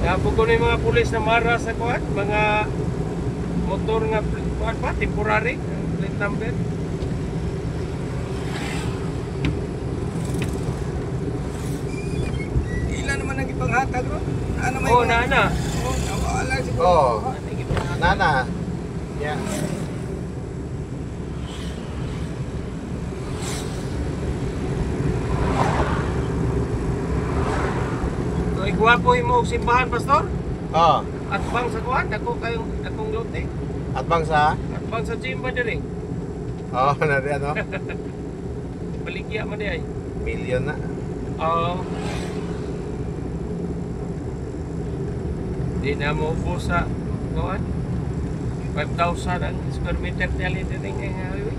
Nabugo na yung mga pulis na mara sa kuwan, mga motor nga kuwan pa, temporary. plate number. Ilan naman ang ipanghatag ron? Ano may Oh, nana. Oh, nawala siguro. Oh, nana. Yeah. So, igwapo mo og simbahan, pastor? Oh, At bang sa kuan, akong lote. at bang sa? At bang sa chimba diri. Oh, na di ano? Baligya man di ay. Million na. Oo. Di na mo po sa kuan. 5,000 ang square meter tali din ang highway.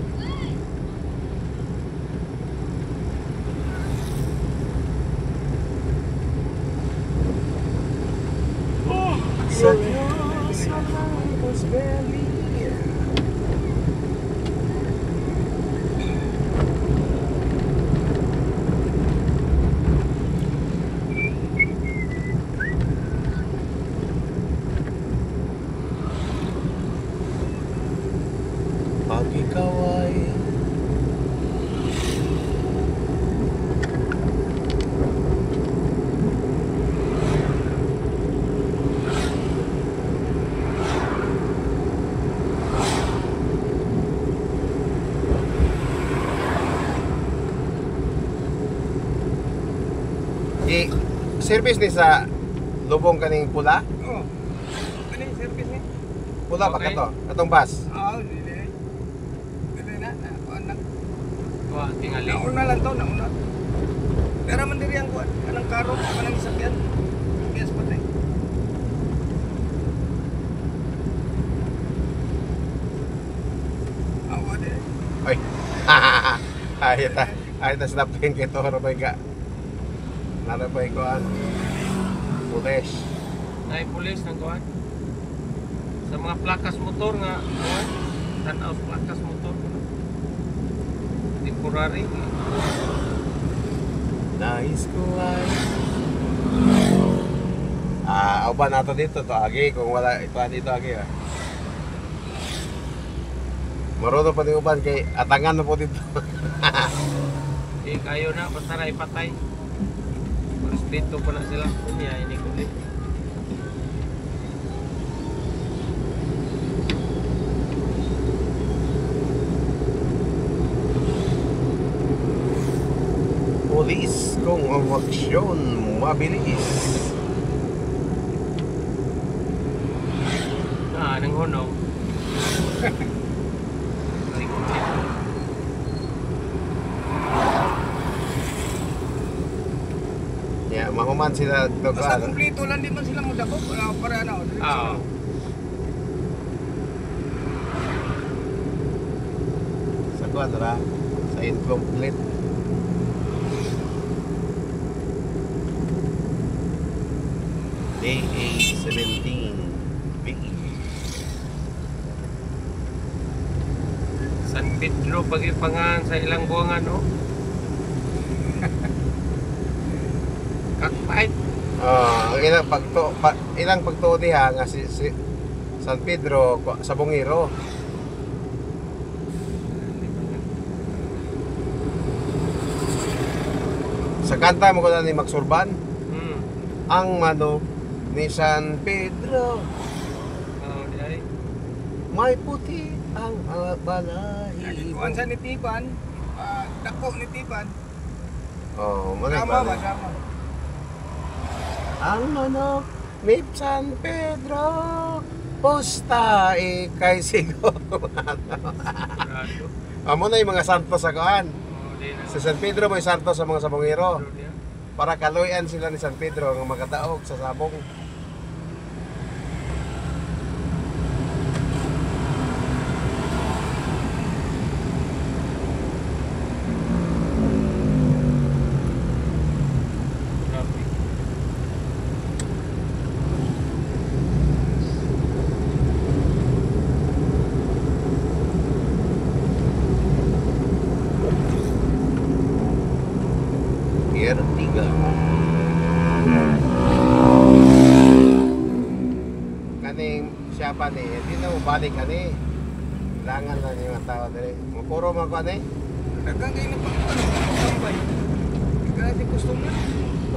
Sa Diyos ang Campus Belly. Pag ikaw ay service ni sa lubong kaning pula? Oh. Ano yung service ni? Pula ba Okay. kato? Katong bus? Oo, dili. Dili na. Anak. Wa tingali. Nauna lang to, nauna. Pero man diri ang kuan, kanang karo, kanang sakyan. Yes, patay. Awa din. Oy. Ayat na snapin kito rabay ka. Narabay ko an. Pulis. Nay pulis nang kuan. Sa mga plakas motor nga kuan. Tanaw plakas motor. Temporary. Nais ko ay uban nato dito to agi kung wala ito dito agi ah. Marunong pa din uban kay atangan na po dito. Di kayo na basta na ipatay. Respeto pa na sila. Kunya ini kulit. Pulis kung ang aksyon mabilis. Nang hunong. Yeah, mahuman sila to Basta ka. kumpleto lang di man sila mudako. Wala para ano. Oo. Sa kwadra, sa incomplete. AA-17 BE. San Pedro pagipangan sa ilang buwangan no. Kakpait. Ang ilang pagtuo diha nga si San Pedro sa Bungiro. Sa kanta mo ko na ni Maxurban, ang manok ni San Pedro Di ay. may puti ang balahibo. Kuan sa ni Tiban, dako ni Tiban. Oh, manay Tama ba? ba? Tama. Ang manok ni San Pedro posta kay siguro. Amo na yung mga santo sa kuan. Sa San Pedro may santo sa mga sabongero. Para kaluyan sila ni San Pedro nga magkataog sa sabong. Pier 3. Kaning siya pa ni, hindi na mabalik kani. Kailangan lang yung mga tao dali. Puro mga kuan eh. Dagang kayo na tambay. Kasi customer.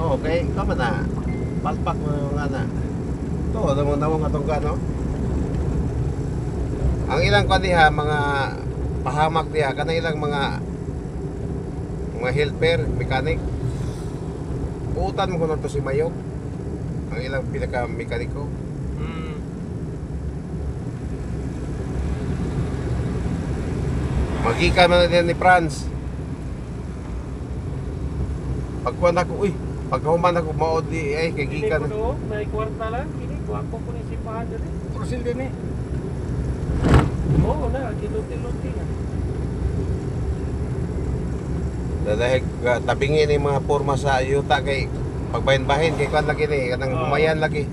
Oo, okay. Kama na. Palpak mo yung ana. Ito, damong atong no? Ang ilang kuan diha, mga pahamak diha, kanang ilang mga helper, mekanik. Uutan mo ko na to si Mayok. Ang ilang pinaka-mekaniko. Magikan man din ni Franz. Pagkuhan ako, pagkahuman ako maod di ay kay gikan. May kwarta lang, ini kuwapo ko ni sipahan diri. Prosil din eh. Oo na, kiluti-luti na. Dahil tabingin yung mga porma sa yuta kay pagbahin-bahin kay kuan lagi ni kanang humayan lagi.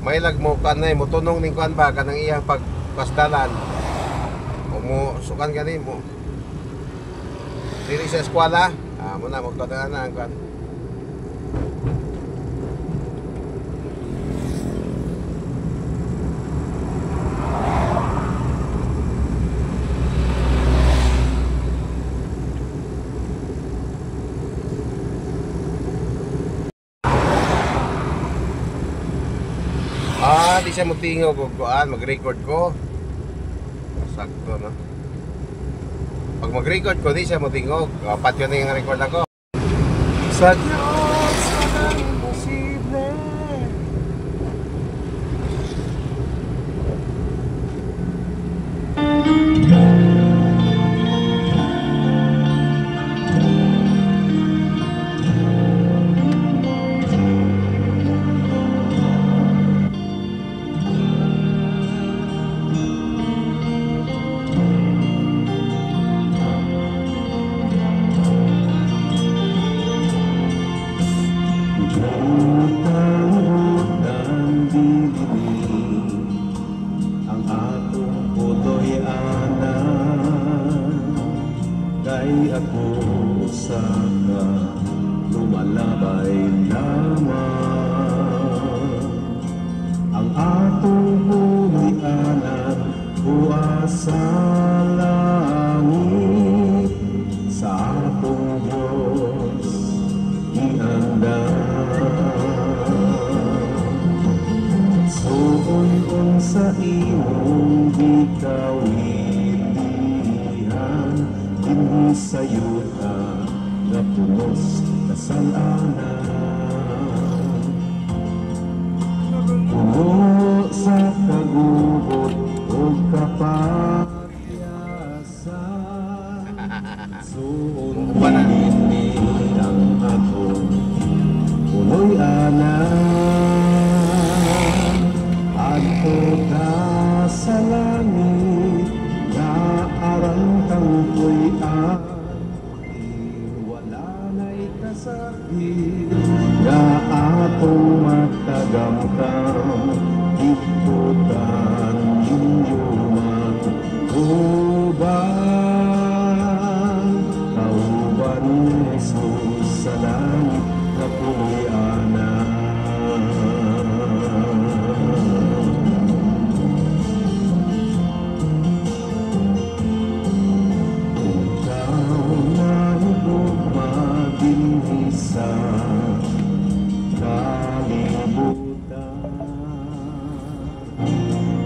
May lag mo kanay mo tunong ning kuan ba kanang iyang pagpasdalan. O mo sukan gani mo. Diri sa eskwela, mo na magkadaan na ang kuan. Di siya mutingaw ko kuan, mag-record ko. Sakto no. Pag mag-record ko, di siya mutingog. Apat yun yung record ako. Sa Diyos, walang imposible. Sa imong gikawilihan, dinhi sa yuta nga punos kasalanan. Puno sa kagubot o kapayasan, suon panini ang akong punoy anan. Adto ka sa langit, naarang kang puy-an, wala na'y kasakit, nga atong matagamtam, iputan ninyo man uban, kauban ni Jesus sa langit na puy-anan. Sa kalibutan,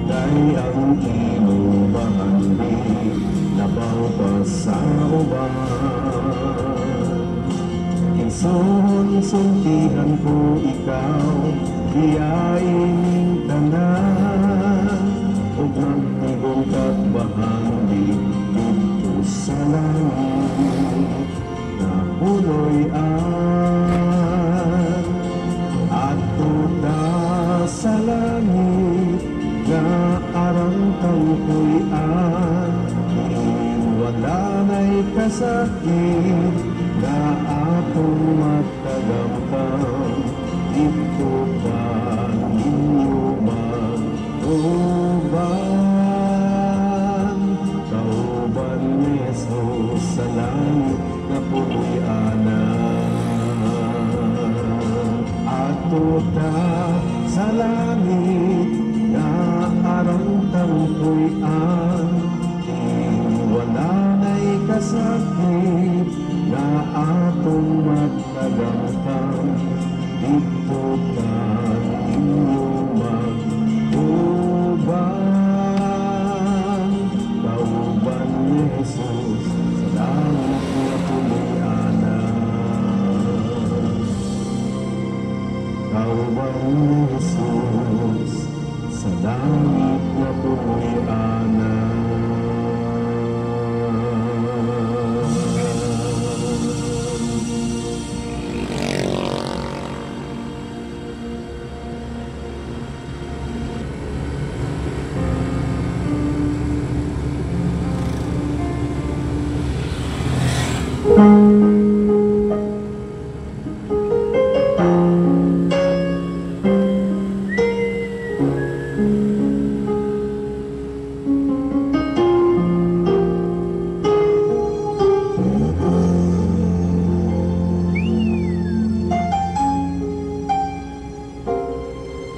dahil ang iyong bahagi nabaw pa sa uban. Insun-suntihan ko ikaw, diyain tanan, o magtigong katbahagi dito sa langit. Punoy an adto ta sa langit, nga arang kang puy-an, wala na'y kasakit, nga atong matagamtam, dito pa ninyo mag-uban, kauban ni Jesus sa langit na puy-anan. Ato ta sa langit, nga arang tangkuyan, wala na'y kasakit na atong magtagamtam, dito ka inyong mag-ubang. Kauban ni Jesus sa langit na pumianan. Kauban ni Jesus sa langit na pumianan.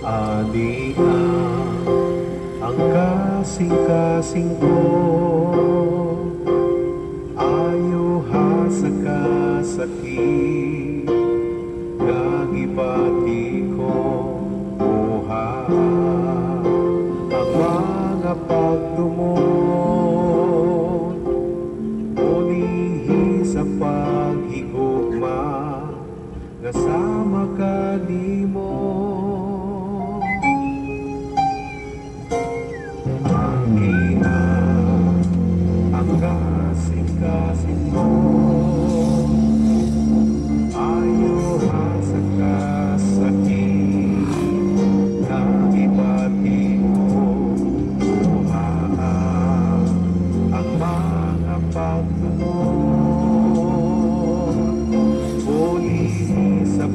Adi ang kasing-kasing ko, ayo ha sa kasakit, gagibati ko buha ang mga pagdumot, ulihi sa paghigugma nga sama ka nimo. Ang kasing-kasing mo, ayo ha sa kasakit, nagibati mo buha ang mga pagdumot, ulihi sa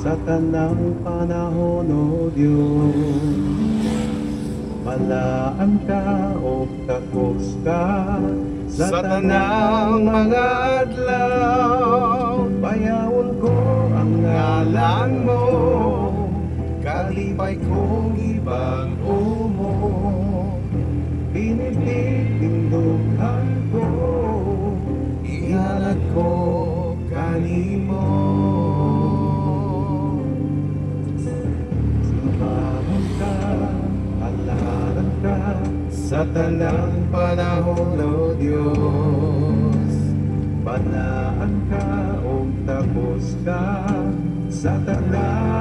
sa tanang panahon, O Diyos. Malaan ka o takos ka sa tanang mga adlaw. Bayawon ko ang ngalan mo, kalipay kong ibag-o mo. Pinipitindughan ko, ihalad ko kanimo. Sumahon ka, alaran ka sa tanang panahon, O Diyos. Banaan ka o tapos ka sa tanang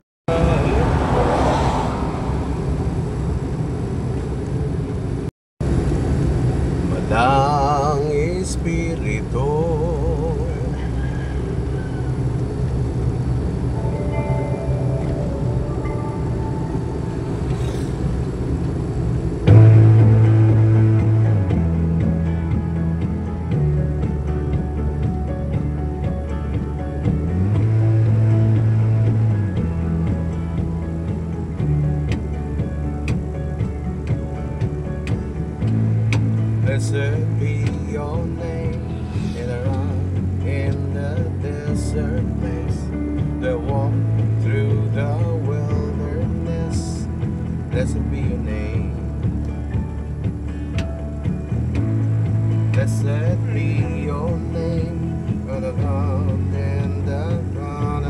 Madang Espiritu, blessed be your name in around in the desert place, the walk through the wilderness. Blessed be your name. Blessed be your name, for the ground and the ground.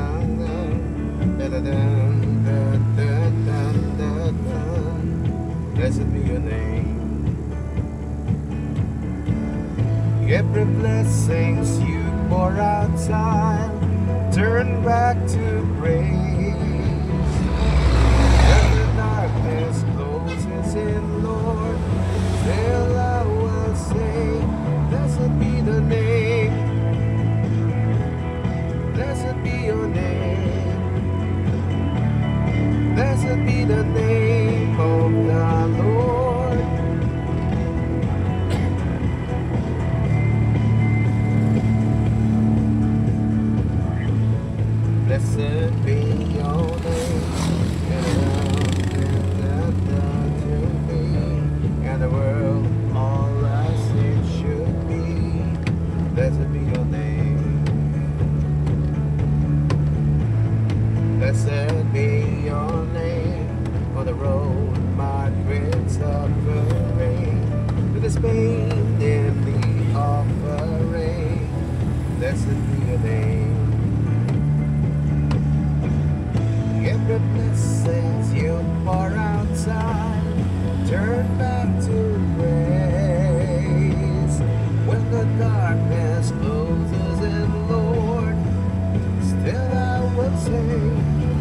Blessed be your name. Every blessings you pour out time, turn back to praise. When the darkness closes in, Lord, still I will say, blessed be the name. Blessed be your name. Blessed be the name of the Lord. Blessed be your name, to me, and the world all as it should be. Blessed be your name. Blessed be your name, for the road marked with suffering, with the pain in the offering. Blessed be your name. Every blessings you pour outside, turn back to grace. When the darkness closes in, Lord, still I will say,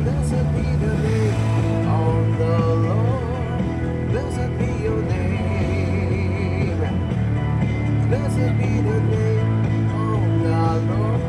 blessed be the name of the Lord. Blessed be your name. Blessed be the name of the Lord.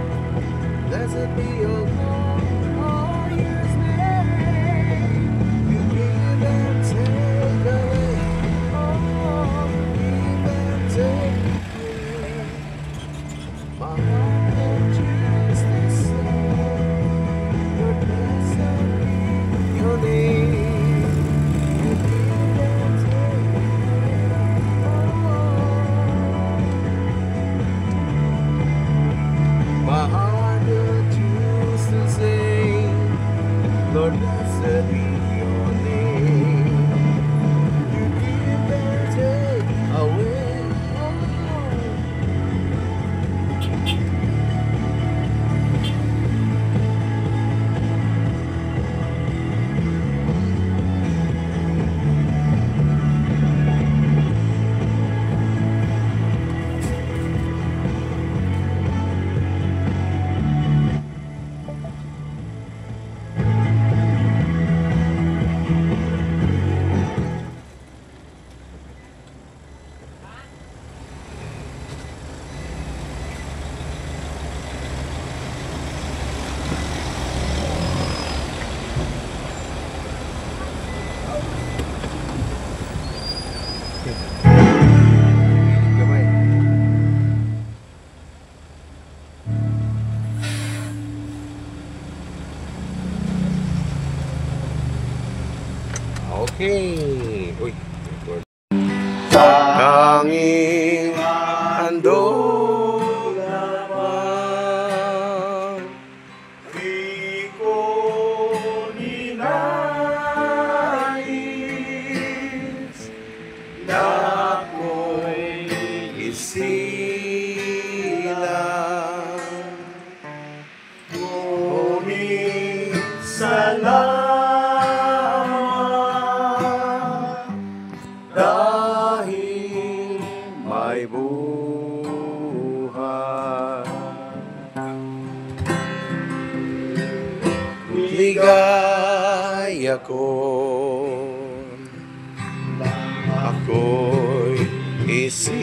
Uy. Tanging handog lamang di ko ninais na ako'y isilang ngunit salamat dahil may buhay. Ligaya ko, ako'y isilang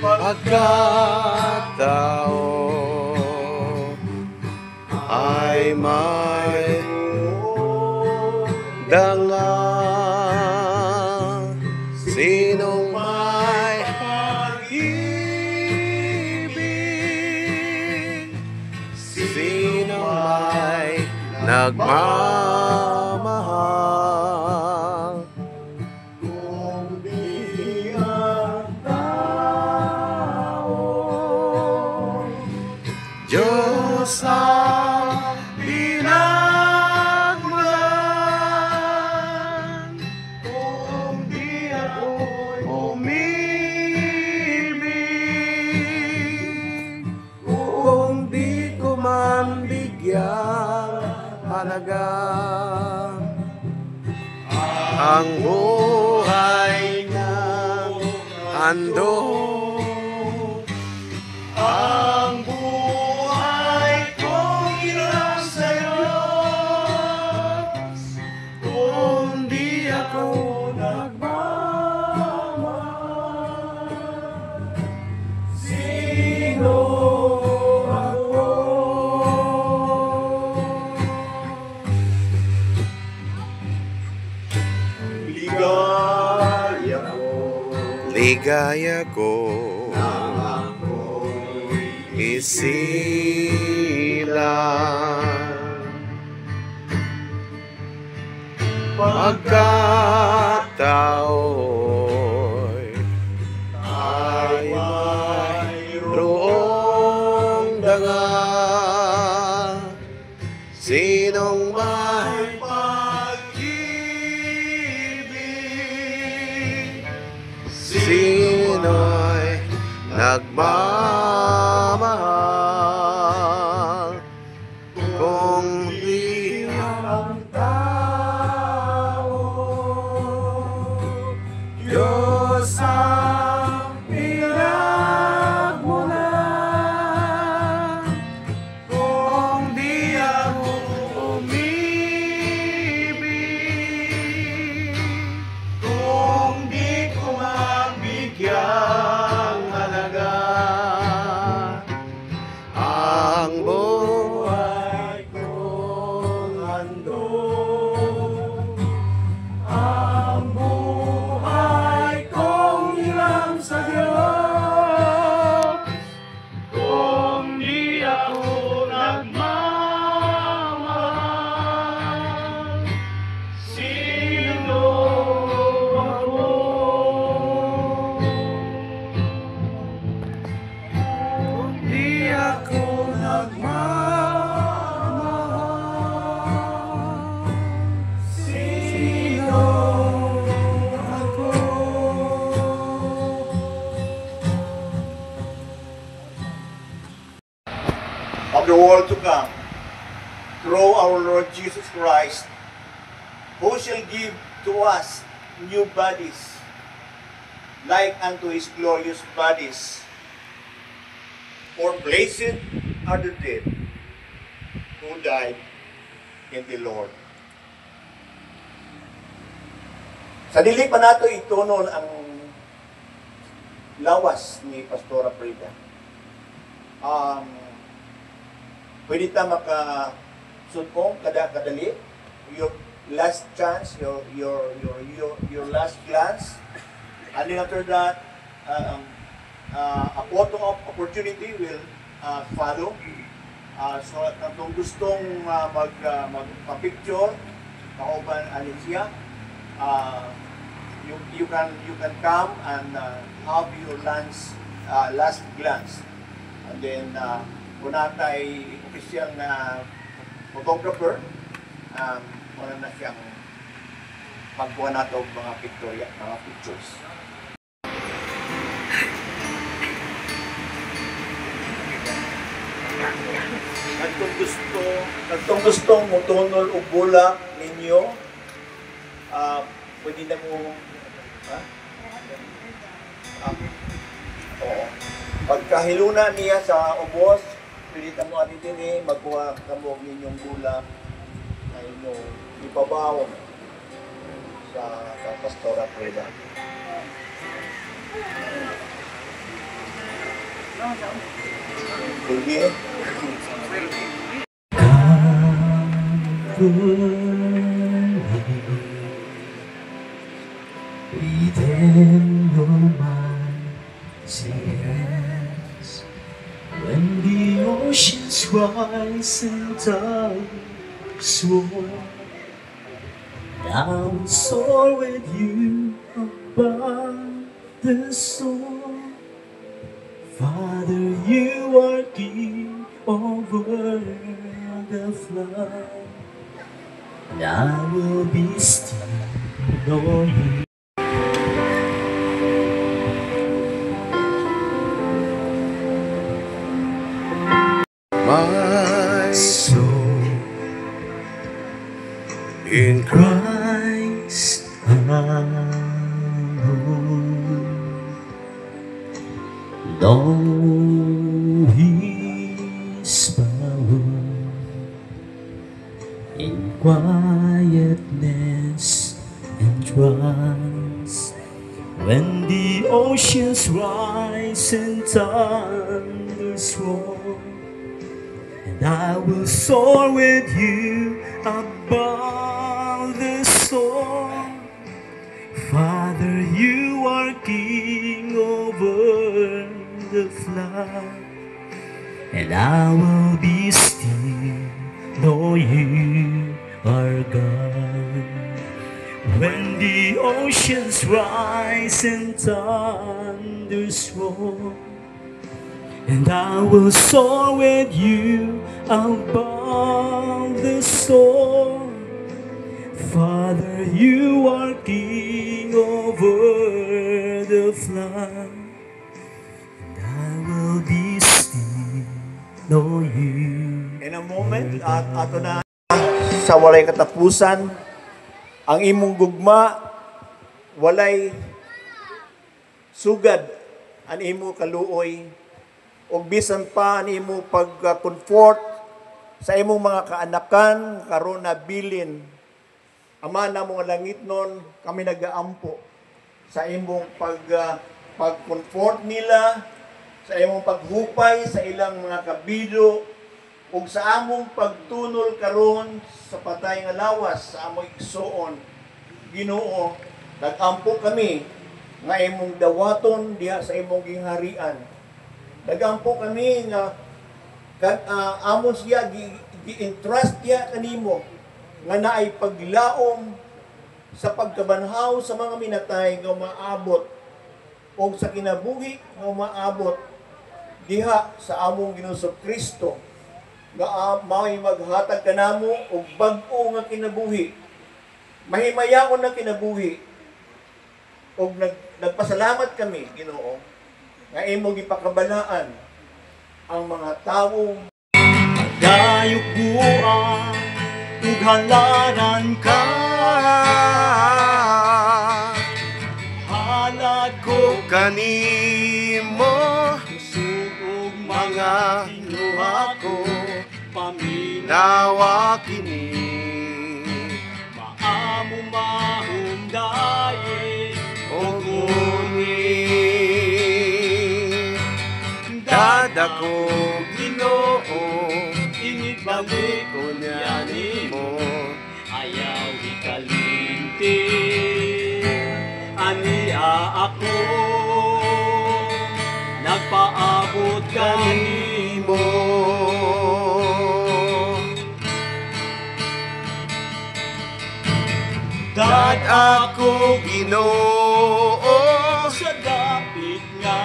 pagkatao ay may danga. Sinong may pag-ibig, sinong may nagmamahal, kung di ang tao, Diyos ang pinagmulan, kung di ako'y umibig, kung di ko man bigyan halaga ang buhay ng handog, ang buhay kong ilang sa'yo, kung di ako nagmamahal, sino ako? Ligaya ko isilang pagkatao'y ay mayroong danga. Sinong may pag-ibig, sino'y nagmamahal, kung di ang tao, Diyos ang pinagmulan, kung di ako umibig, kung di ko magbigyan halaga ang buhay kong handog, ang buhay kong hiram sa Diyos, kung di ako nagmamahal, sino ako? Kung di ako nagmamahal, sino ako? Of the world to come, through our Lord Jesus Christ, who shall give to us new bodies, like unto his glorious bodies. For blessed are the dead who died in the Lord. Sa dili pa nato itunon ang lawas ni Pastora Frida. Pwede ta maka-sudkong kadali, your last chance, your last glance, and then after that, a photo of opportunity will follow. So kung gustong magpa-picture, kauban alin siya, you can come and have your last glance. And then kung natay official na photographer, wala na siyang pagkuha nato mga pictures. At kung gustong mutunol o bulak ninyo, pwede na mo, pagkahiluna niya sa ubos, pwede na mo atin din magkuha kamo ninyong bulak na inyong ipabaw sa Pastora Preda. Sige. Within your mind, say yes. When the oceans rise and tides roar, I will soar with you above the storm. Father, you are king over the flood, and I will be still, knowing my soul in Christ alone. Know His power in quietness and trust. When the oceans rise and thunders roar, and I will soar with you above the storm. Father, you are king over the flood, and I will be still, know you are God. When the oceans rise and thunders roar, and I will soar with you above the storm. Father, you are king over the flood, and I will be still, know you. In a moment, at ato na sa walay katapusan, ang imong gugma, walay sugad ang imo kaluoy, o bisan pa ang imo pag-comfort sa imong mga kaanakan, karon na bilin. Ama na mga langit nun, kami nag-aampo sa imong pag-comfort nila, sa imong paghupay sa ilang mga kabido, ug sa among pagtunol karon sa patay nga lawas sa among igsoon. Ginoo, nag-ampo kami nga imong dawaton diha sa imong gingharian. Nag-ampo kami nga amon siya gi-entrust niya kanimo nga naay paglaom sa pagkabanhaw sa mga minatay nga umaabot o sa kinabuhi nga umaabot diha sa among Ginoong Kristo nga may maghatag kanamo og bag-o nga kinabuhi, mahimayaon na kinabuhi, og nagpasalamat kami Ginoo nga imo gipakabalaan ang mga tawo Dayog buang ug halaran ka, halad ko kanimo sugog mga luha ko, paminawa kini maamo mahundaye o guni dadako Ginoo ingit balik ko niya nimo ayaw ikalinti ania ako nagpaabot kanimo God ako Ginoo, sa dapit nga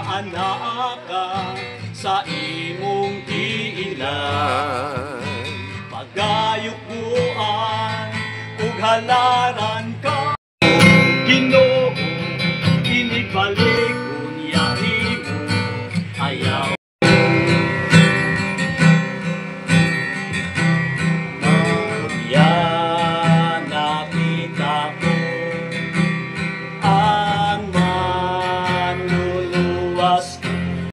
anak ka sa imong giilan. Pagayukuan ug halaran